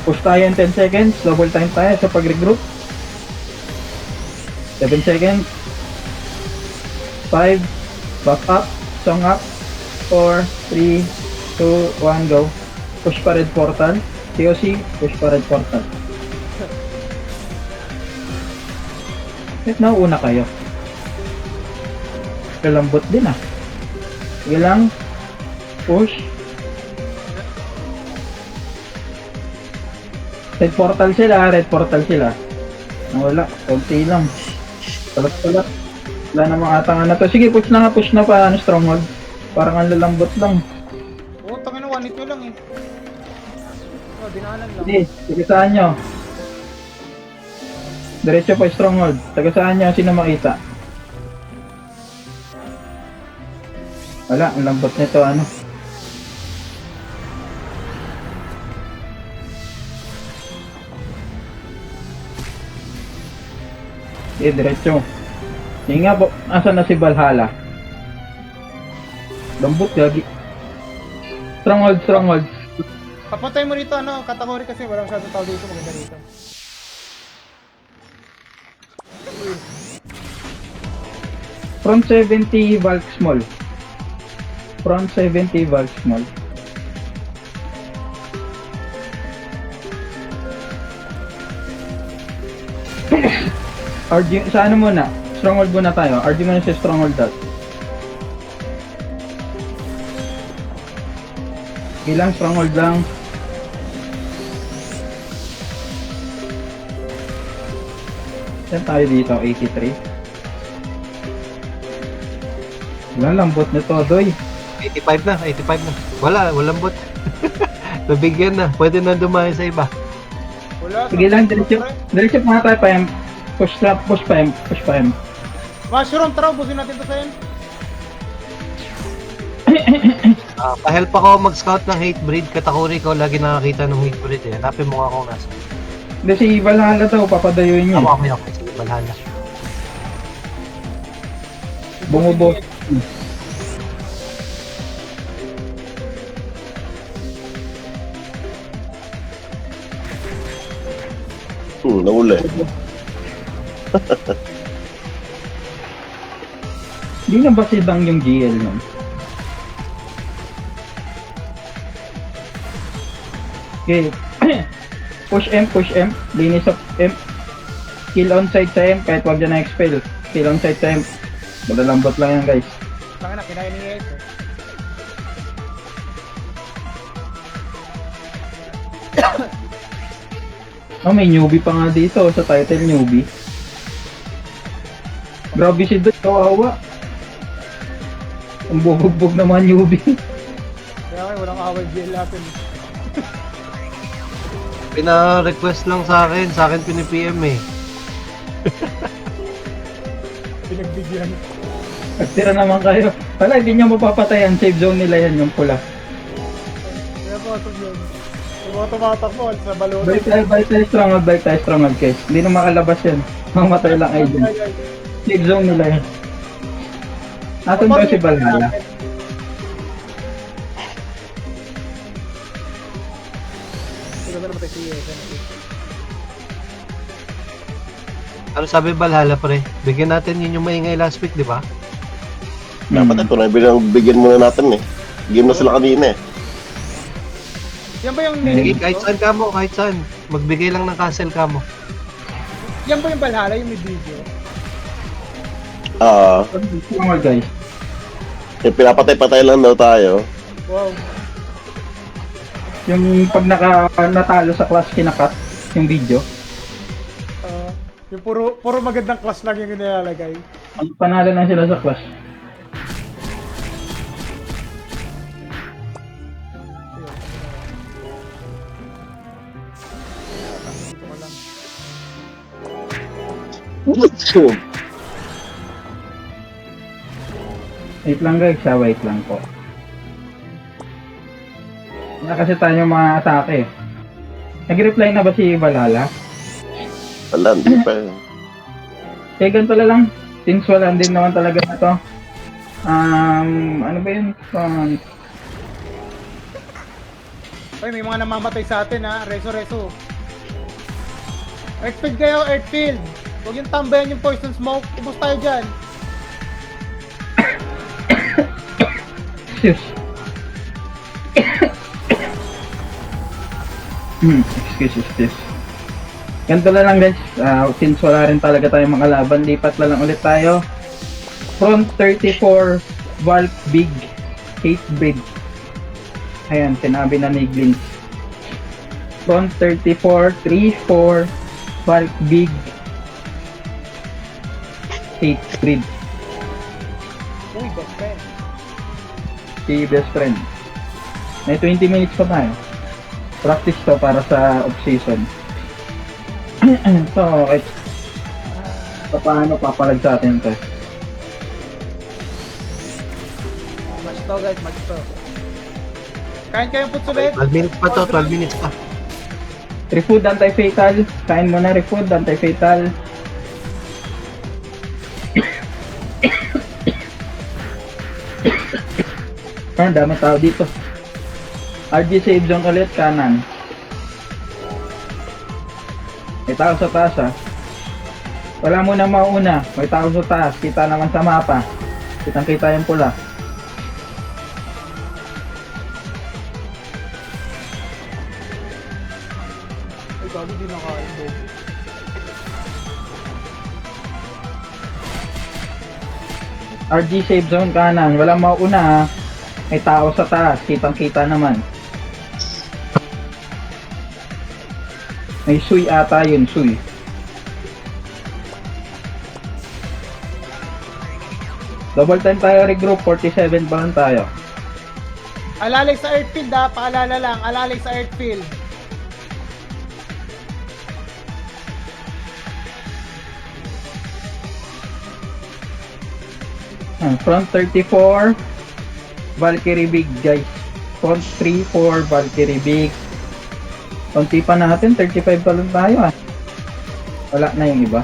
Push tayo in 10 seconds. Double time tayo sa pag-regroup. 7 seconds. 5. Back up. Song up. 4, 3, 2, 1, go. Push pa red portal. COC, push pa red portal. Wait, nauuna kayo. Kalambot din Sige lang. Push. Red portal sila. Wala, konti lang. Palat. Wala namang atang to. Sige, push na pa, stronghold. Parang ang lalambot lang. Oo, tangin na, 1 hit nyo lang dinaanan lang. Sige, tagasaan nyo. Diretso pa stronghold. Tagasaan nyo, sino makita? Wala, ang lambot nito, Sige, diretso. Sige nga po, asan na si Valhalla? Lambot, gagi. Stronghold. Papuntay mo rito, category kasi walang masyadong tao dito, maganda rito. Front 70 Valk Small. Front 70 Valk Small. RG, sa ano muna? Stronghold muna tayo. RG muna sa Stronghold dot. Ilang Stronghold lang. Saan tayo dito? 83. Wala, lambot nito, Doy. 85 na. Walang bot. Nabigyan na. Pwede na dumayo sa iba. Wala. Sige lang, diretso pa nga tayo pa M. Push pa M. Mushroom, tara, ubusin natin to sa yan. Pa-help ako mag-scout ng hate breed. Kategory ko, lagi nakakita ng hate breed eh. Hanapin mo nga kung nasa. Hindi, si Valhalla daw, papadayuin niya. Okay. Sige, Valhalla. Bumubos. Nahuli. Hindi na ba sidang yung GL nun? Okay. Push M, push M. Linis of M. Kill on side sa M, kahit wag dyan na expel. Kill on side sa M. Malalambot lang yan guys. Baka na, kinain ni Yes. Oh, may newbie pa nga dito sa title newbie. Grabe si Dot, kawawa. Ang bubugbog na mga newbie. Kaya kayo, walang away GL natin. Pina-request lang sa akin pini-PM eh. Pinagbigyan. Nagtira naman kayo. Wala, hindi nyo mapapatayan. Save zone nila yan, yung pula. Kaya po, ito yun. Yung mga tumatakbo, sa balon. Balik tayo stronghold guys. Hindi na makalabas yan. Mamatay lang kayo dyan. Save zone nila yan. Asan daw si Valhalla? Ito na naman si Yes. Ano sabi Valhalla pre? Bigyan natin yun yung maingay last week, di ba? Dapat ito na bigyan muna natin eh. Game na sila kanina eh. Yan ba yung Sige, nilagay kahit saan ka mo, kahit saan. Magbigay lang ng castle ka mo. Yan ba yung Valhalla, yung may video? Stronghold guys. Pinapatay-patay lang daw tayo. Wow. Yung pag natalo sa class kinakat yung video. Yung puro magandang class lang yung nilalagay. Ang panalo na sila sa class. Dito ko lang. Wait lang guys, wait lang po. Wala kasi tayo mga atake. Nag-reply na ba si Valhalla? Wala, hindi pa eh. Eh, ganito na lang. Since wala din naman talaga na to. Ano ba yun? Ay, may mga namamatay sa atin ha. Reso. Earthfield kayo, Earthfield. Huwag yung tambayan yung poison smoke. Ubus tayo dyan. Excuse. Excuse. Ganito na lang guys. Since wala rin talaga tayong makalaban, lipat na lang ulit tayo. Front 34 Valk Big Hate Breed. Ayan, sinabi na ni Glint. Front 34 3-4 Valk Big Hate Breed. Uy, best friend. Si best friend. May 20 minutes pa tayo. Practice to para sa off-season. So, okay. Paano papalag sa atin to? Match to guys, match to. Kain kayong putz ulit. 12 minutes pa to, 12 minutes pa. Refood anti-fatal. Kain mo na refood anti-fatal. Ang dami tao dito. RG save zone ulit, kanan. May tao sa taas ha. Wala mo na mauna. May tao sa taas. Kita naman sa mapa. Kitang kita yung pula. Ay, gabi di nakain doon. RG save zone kanan. Walang mauna ha. May tao sa taas. Kitang kita naman. May Sui ata yun. Sui. Double time tayo regroup. 47 pa lang tayo. Alalay sa Earthfield ha, paalala lang. Alalay sa Earthfield. Front 34 Valkyrie Big guys. Front 3-4 Valkyrie Big. Konti pa natin, 35 pa lang tayo ah. Wala na yung iba.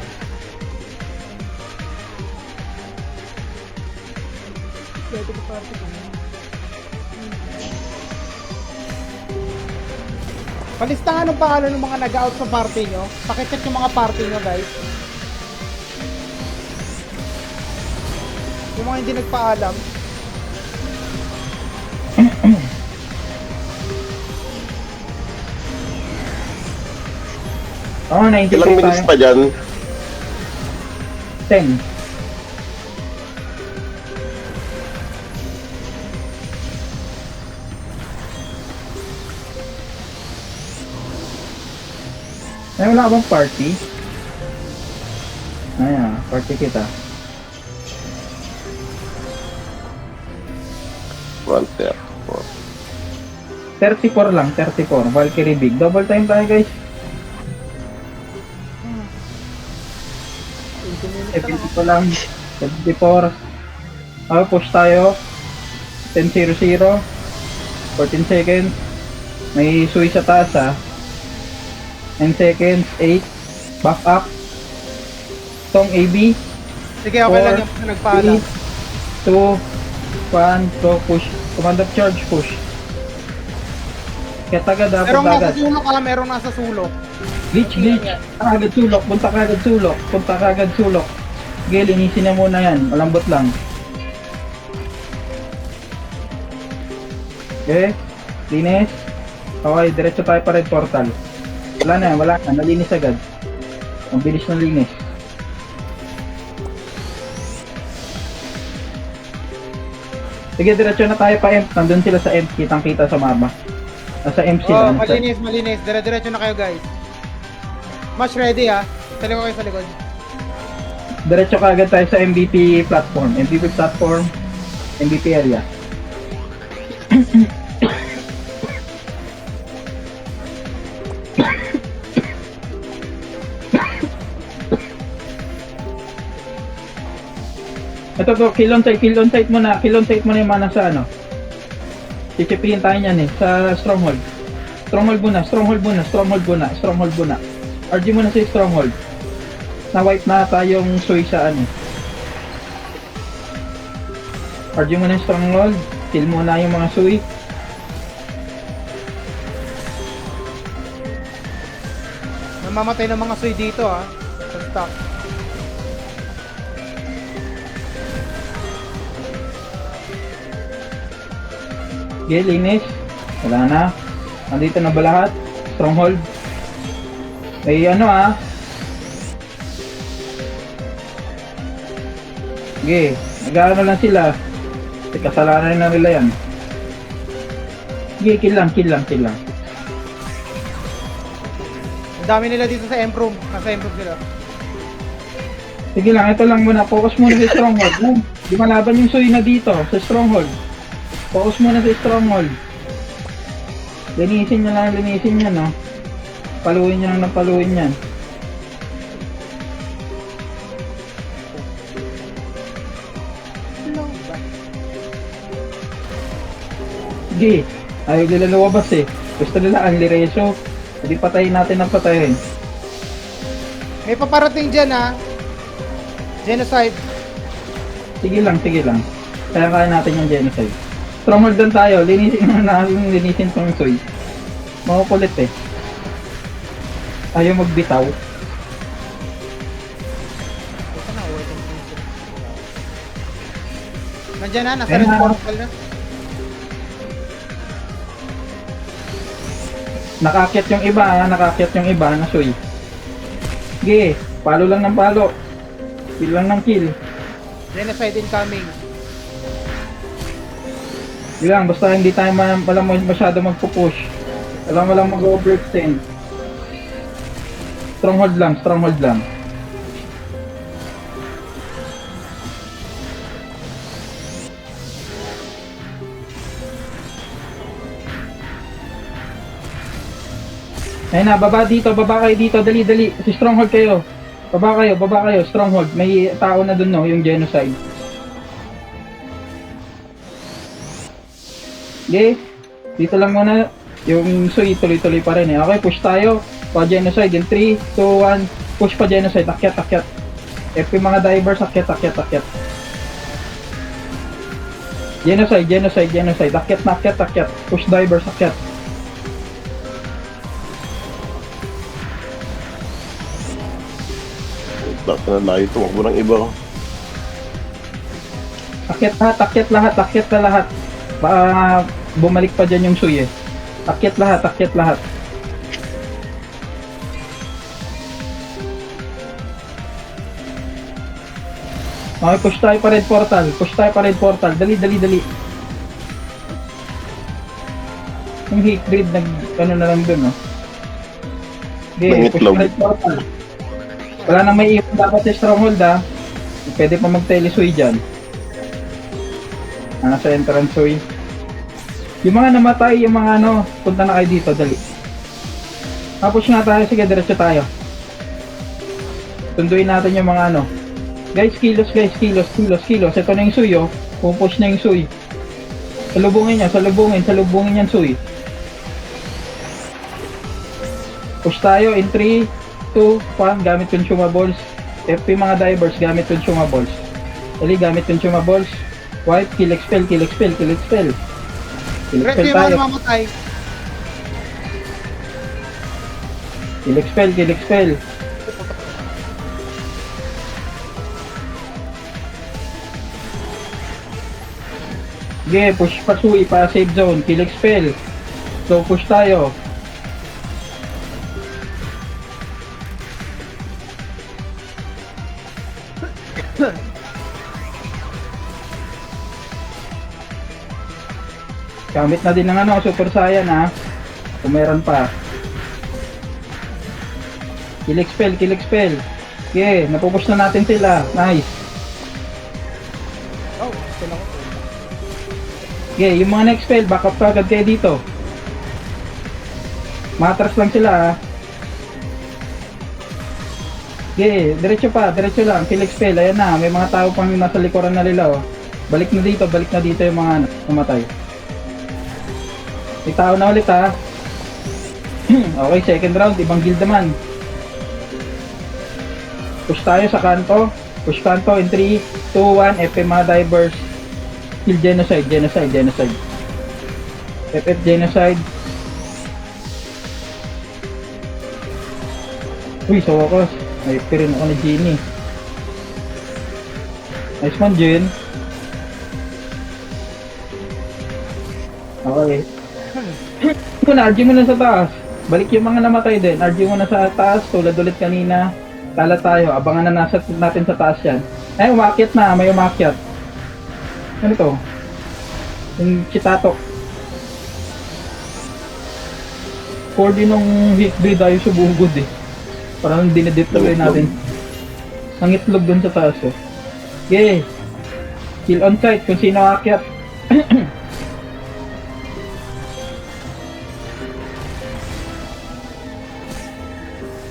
Palista nga ng pangalan ng mga nag-out sa party nyo. Pakicheck yung mga party nyo guys. Yung mga hindi nagpaalam. Oo, 90 Ilang minutes tayo. pa dyan? 10. Ay, wala ka bang party? Ayan, party kita. 134. 34 lang, 34. Valkyrie Big. Double time tayo, guys. 70 pa lang. 74. Okay, push tayo. 10-0-0. 14 seconds. May suwi sa taas, ha. 9 seconds. 8. Back up. Tong AB. Sige, okay lang yung nagpaalam. 3, 2, 1. Go, push. Command of charge, push. Kaya tagad, ha. Merong Punta nasa agad. sulok ha, merong nasa sulok. Glitch. Kagad sulok. Punta kagad sulok. Punta kagad sulok. Sige, linisin na muna yan. Malambot lang. Okay. Linis. Okay, diretso tayo pa red portal. Wala na, wala na. Nalinis agad. Ang bilis ng linis. Sige, diretso na tayo pa M. Nandun sila sa M. Kitang-kita sa mapa. Nasa M Oh, sila. malinis. Dire-diretso na kayo guys. Match ready ha. Tali ko kayo sa likod. Diretso ka agad tayo sa MVP platform. MVP platform, MVP area. Ito to, kill on site muna yung mana sa ano. Chichipihin tayo niyan sa stronghold. Stronghold muna. RG muna sa stronghold. Na-wipe na tayong suy sa ano. RG muna yung stronghold. Kill muna yung mga suy. Namamatay ng mga suy dito ha. Sa stock. Okay, linis. Wala na. Nandito na ba lahat? Stronghold. May ano Sige, nag-ano lang sila. Kasalanan na nila yan. Sige, kill lang. Ang dami nila dito sa M-room. Nasa M-room sila. Sige lang, ito lang muna. Focus muna sa stronghold. Di malaban yung suy na dito sa stronghold. Focus muna sa stronghold. Linisin nyo, no? Paluin nyo lang ng paluin yan. Sige, ayaw nila lumabas Gusto nila ang lireso. Hindi patayin natin ang patayin. May paparating dyan ha. Genocide. Sige lang. Kaya natin yung genocide. Stronghold doon tayo. Linisin tong soy. Makukulit Ayaw magbitaw. Nandyan na, nasa Ayan red na. portal na. Nakakyat yung iba na soy. Sige, palo lang ng palo. Kill lang ng kill. Genocide incoming. Sige lang, basta hindi tayo masyado magpupush. Walang mag-overextend. Stronghold lang. Ayun na, baba kayo dito, dali. Si stronghold kayo. Baba kayo, stronghold. May tao na dun, no, yung genocide. Okay, dito lang muna. Yung suy, tuloy-tuloy pa rin Okay, push tayo. Pa genocide, in 3, 2, 1. Push pa genocide, akyat. FP mga divers, akyat. Genocide. Akyat. Push divers, akyat. Lahat na layo, tumakbo ng iba. Akyat lahat. Baka bumalik pa dyan yung suy Akyat lahat. Okay, push tayo pa red portal. Push tayo pa red portal. Dali, dali, dali. Yung hate grid, ano na lang dun, no? Okay, push Nangitlog. pa red portal. Wala nang may iwan dapat sa stronghold, ha? Pwede pa mag-telesuy dyan. Nasa entrance suy. Yung mga namatay, yung mga ano, punta na kayo dito, dali. Tapos nga tayo, sige, diretso tayo. Tunduin natin yung mga ano. Guys, kilos, kilos. Ito na yung suy, oh. Pupush na yung suy. Salubungin yan, suy. Push tayo in 3, 2, 1, gamit consumables. FP mga divers, gamit consumables. Dali, gamit consumables. Wipe, kill expel. Kill expel Red yung mga tayo. namamatay. Kill expel. Okay, push pa suy, pa safe zone, kill expel. So push tayo. Gamit na din ng ano, Super Saiyan, ha. Kung meron pa. Kill expel. Okay, napupush na natin sila. Nice. Oh, sila ko. Okay, yung mga next spell, back up ka agad kayo dito. Matras lang sila, ha. Okay, diretso lang. Kill expel, ayan na. May mga tao pang nasa likuran na nila, oh. Balik na dito yung mga namatay. May tao na ulit, ha. Okay, second round, ibang guild naman. Push tayo sa kanto. Push kanto in 3, 2, 1, FP mga divers. Kill genocide. FF genocide. Uy, sa wakas. Ay, rin ako ni Genie. Nice one, Jen. Okay. RG mo na sa taas. Balik yung mga namatay din. RG mo na sa taas. Tulad ulit kanina. Tala tayo. Abangan na natin sa taas yan. Ay, umakyat na. May umakyat. Ano to? Yung Chitato. 4D nung hit breed tayo subugod, eh. Parang dinedeploy natin. Ang itlog dun sa taas, oh. Okay. Kill on site kung sino akyat.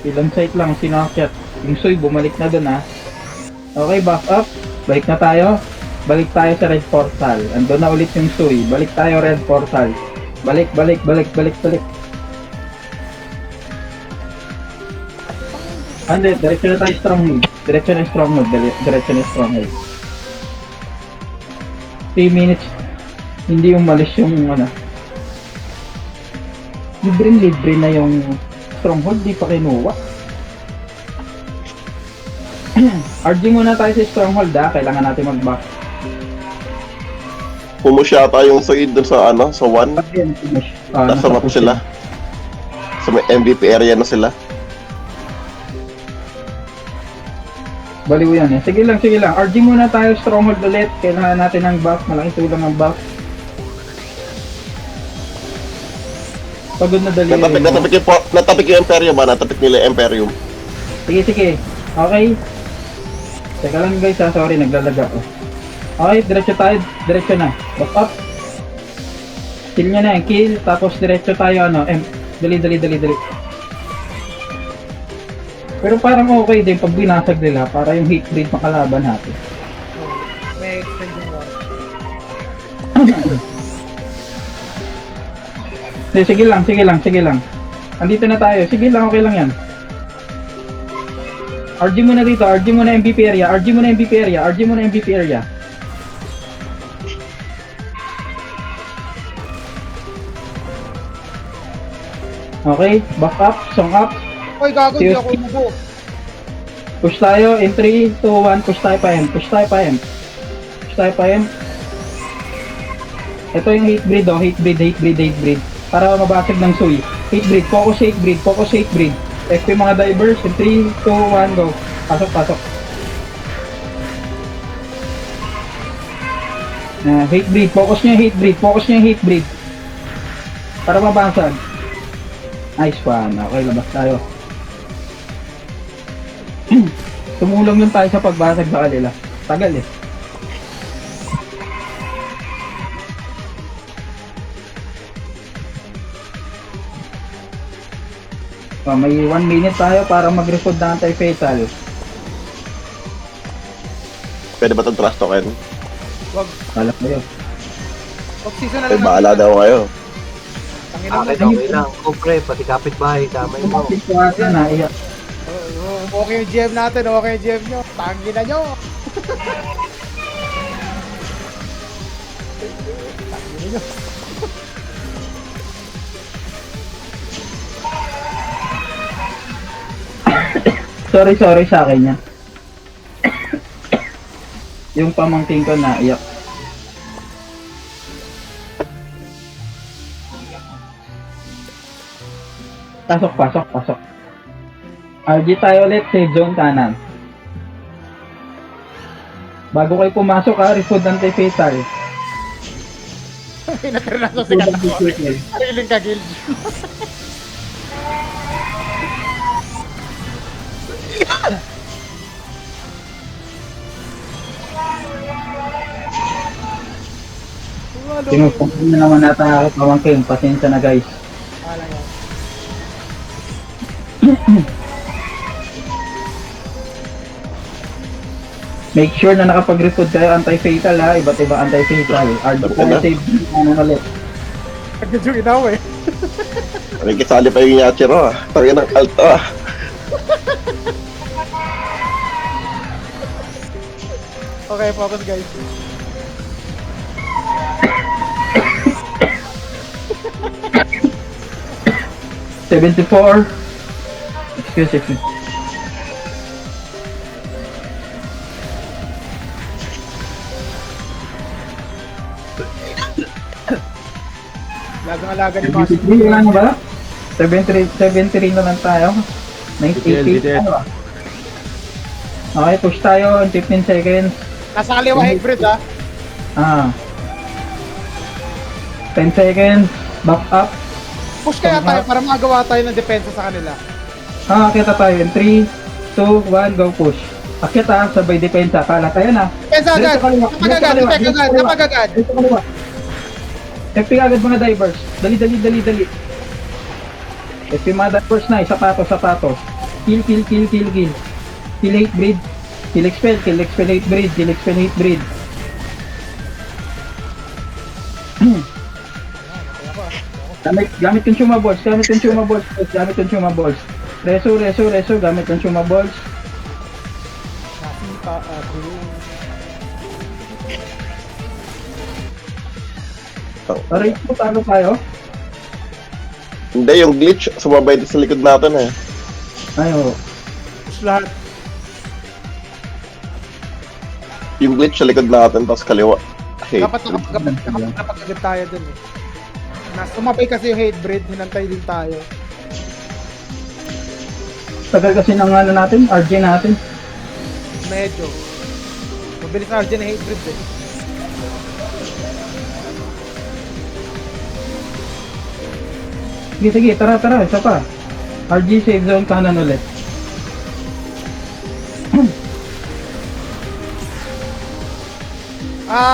Kill on site lang, sino akyat. Yung Soy, bumalik na dun, ha. Okay, back up. Balik na tayo. Balik tayo sa red portal. Ando na ulit yung Soy. Balik tayo red portal. Balik. Ande, diretso na tayo stronghold. Diretso na stronghold. 3 minutes. Hindi umalis yung ano. Libre na yung stronghold, di pa kinuha. RG muna tayo sa stronghold, ha. Kailangan natin mag-back. Pumus yata yung Soid dun sa ano, sa 1. Nasa map sila. Sa may MVP area na sila. Baliw yan, eh. Sige lang. RG muna tayo stronghold ulit. Kailangan natin ng buff. Malaking tulong ang buff. Pagod na dali. Natapik yung Imperium ba? Natapik nila yung Imperium. Sige. Okay. Teka lang guys, ha. Sorry, naglalaga ako. Okay, diretso na. Back up. Kill nyo na yan, kill. Tapos diretso tayo, ano. Dali. Pero parang okay din pag binasag nila para yung hate rate makalaban natin. May extend yung war. Sige lang. Andito na tayo. Sige lang, okay lang yan. RG muna dito, RG muna MVP area. Okay, back up, song up. Oy, gago, di ako umubo. Push tayo in 3, 2, 1, push tayo pa M. Ito yung hate breed, oh, hate breed. Para mabasag ng Soy. Hate breed, focus hate breed. FP mga divers in 3, 2, 1, go. Pasok. Hate breed. Focus nyo yung hate breed. Focus nyo yung hate breed. Para mabasag. Nice one. Okay, labas tayo. Tumulong lang tayo sa pagbasag sa kanila. Tagal eh. May 1 minute tayo para mag-refood na anti-fatal. Pwede ba itong trust token? Wag, Kala ko yun. wag season na Ay, lang. bahala daw kayo. Tangina mo. Okay lang. Kumpre, pati kapitbahay, damay mo. Kapit ko ata na. Okay yung GM natin, okay yung GM nyo. Tangina nyo. Tangina nyo. Sorry sa akin yan. Yung pamangking ko na iyak. Pasok. RG tayo ulit, save zone kanan. Bago kayo pumasok ha, refood anti-fatal. Pinatira na sa sikat ako. Sariling ka, Gil. Tinupong na naman natin ako pamangking. Pasensya na guys. Wala yan. Make sure na nakapag-refood kayo anti-fatal ha. Iba't iba anti-fatal. RG tayo, save zone kanan ulit. Agad yung inaw eh. May kisali pa yung Yachiro ah. Tangin ng alto ah. Okay, focus guys. $74. Excuse me. Lagang-alaga ni Mas. 73 lang ba? 73 na lang tayo. 98 GTL. ano ba? Okay, push tayo in 15 seconds. Nasa kaliwa hybrid ha. 10 seconds. Back up. Push kaya tayo para magawa tayo ng depensa sa kanila. Kita tayo in 3, 2, 1, go push. Akit sabay depensa. Kala tayo na. Depensa agad! Napagagad! Napagagad! Dito kaliwa. FP agad mga divers. Dali. FP mga divers na. Sapatos. Kill. Kill 8 breed. Kill expel 8 breed. Gamit consumables. Reso. Gamit consumables. Nakita ako. Aray po, talo tayo. Hindi, yung glitch, sumabay din sa likod natin eh. Ayo. Push lahat. Yung glitch sa likod natin, tapos kaliwa. Hey, Dapat nakapagagad tayo dun eh. Sumabay kasi yung hate breed, hinantay din tayo. Tagal kasi ng ano natin, RJ natin. Medyo. Mabilis na RJ na hate breed eh. Sige, tara, isa pa. RG save zone kanan ulit.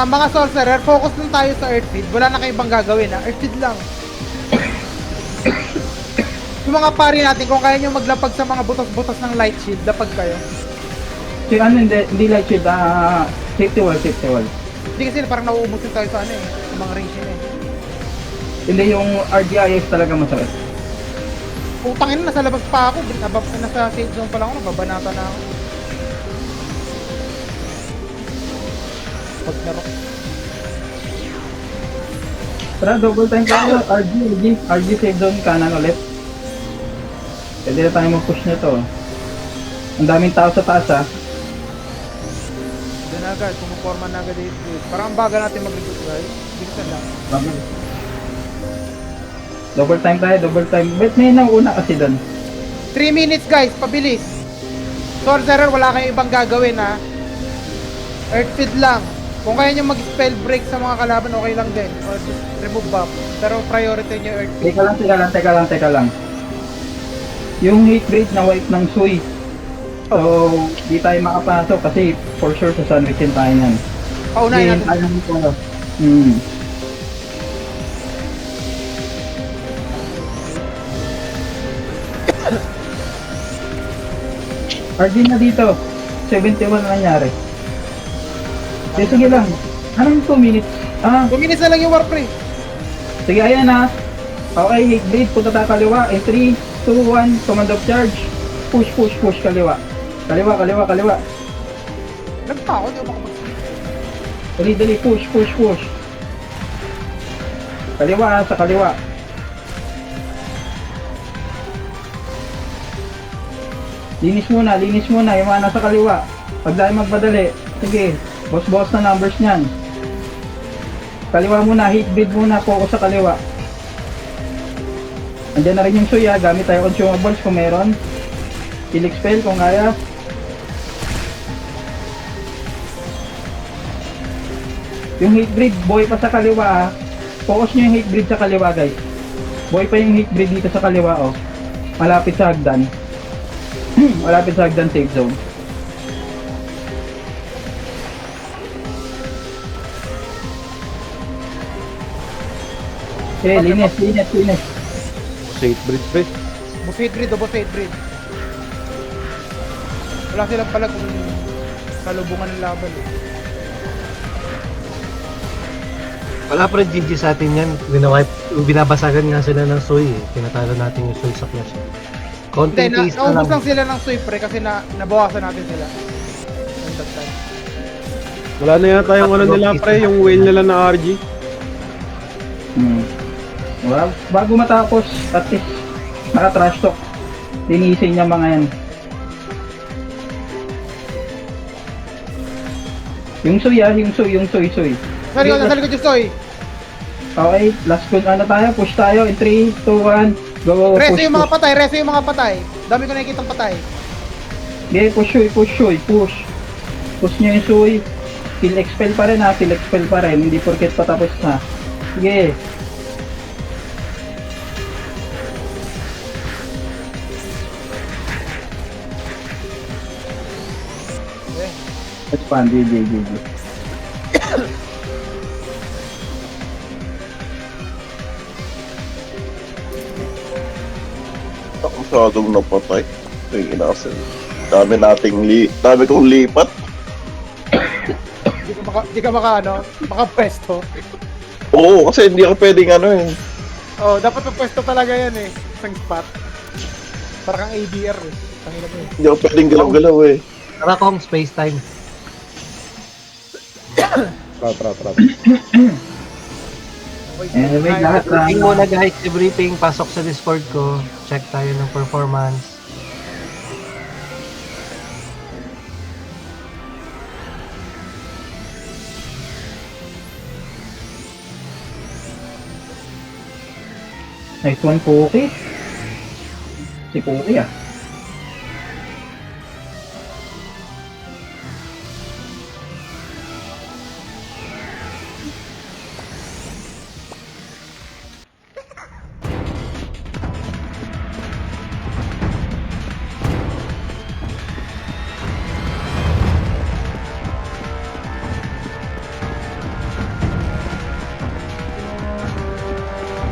Mga sorcerer, focus lang tayo sa Earthfeed. Wala na kayong ibang gagawin ha. Earthfeed lang. Yung mga pari natin, kung kaya nyo maglapag sa mga butas-butas ng light shield, lapag kayo. Si ano, hindi light shield, safety wall. Hindi kasi parang nauumusin tayo sa ano eh. Sa mga range yun eh. Hindi yung RGIS talaga masakit. Putangin na, nasa labas pa ako. Nasa safe zone pa lang ako, nababanata na ako. Pag narok. Tara, double time tayo. RG save zone kanan ulit. Pwede na tayo mag-push nito. Ang daming tao sa taas ha. Doon agad, pumuporma na agad dito. Parang ang bagal natin mag-recruit guys. Bilisan lang. Double time. Bet may nauna kasi doon. 3 minutes guys, pabilis. Sorcerer, wala kayong ibang gagawin ha. Earthfeed lang. Kung kaya nyo mag-spell break sa mga kalaban, okay lang din. Or just remove buff. Pero priority nyo Earth Beam. Teka lang. Yung hate breed na wipe ng Sui. So, di tayo makapasok kasi for sure sa sandwichin tayo yan. Paunahin natin. Alam ko. RD na dito. 71 na nangyari. Sige lang. Anong 2 minutes? 2 minutes na lang yung warp pre. Sige, ayan na. Okay, hate blade, punta tayo kaliwa. In 3, 2, 1, command of charge. Push, kaliwa. Kaliwa. Nagpa ako, di ako makapag-spell. Dali, push. Kaliwa, sa kaliwa. Linis muna, yung mga nasa kaliwa. Pag dahil magmadali, sige, boss na numbers niyan. Kaliwa muna, hit bleed muna, focus sa kaliwa. Andiyan na rin yung suya, gamit tayo consumables kung meron. Kill expel kung kaya. Yung hate breed, boy pa sa kaliwa ah. Focus nyo yung hate breed sa kaliwa guys. Boy pa yung hate breed dito sa kaliwa oh. Malapit sa hagdan. Malapit sa hagdan safe zone. Okay, linis. Safe bridge pre. Boss hate breed. Wala silang pala kung salubungan ng laban eh. Wala pa rin GG sa atin yan. Binabasagan nga sila ng Soy eh. Tinatalo natin yung Soy sa clash. Konting Hindi, case na naubos lang. lang sila ng sweep pre kasi nabawasan natin sila. At that time. Wala na yata yung ano nila pre, yung whale nila na RG. Bago matapos, at least naka-trash talk. Linisin niya mga yan. Yung soy. Nasa likod yung soy. Okay, last call tayo, push tayo in 3, 2, 1, go. Reso yung mga patay. Dami ko nakikitang patay. Okay, push. Push nyo yung soy. Kill expel pa rin. Hindi porket patapos na. Sige. Expand, GG. Ako masyadong napatay. Yung inasin. Dami kong lipat. Di ka makapwesto. Oo, kasi hindi ako pwedeng Oh, dapat mapwesto talaga yan eh. Isang spot. Parang kang ADR eh. Tangina mo eh. Hindi ako pwedeng galaw-galaw eh. Tara kong space time. Tra. Anyway, lahat Briefing muna guys, briefing. Pasok sa Discord ko. Check tayo ng performance. Nice one, Pookie. Si Pookie ah.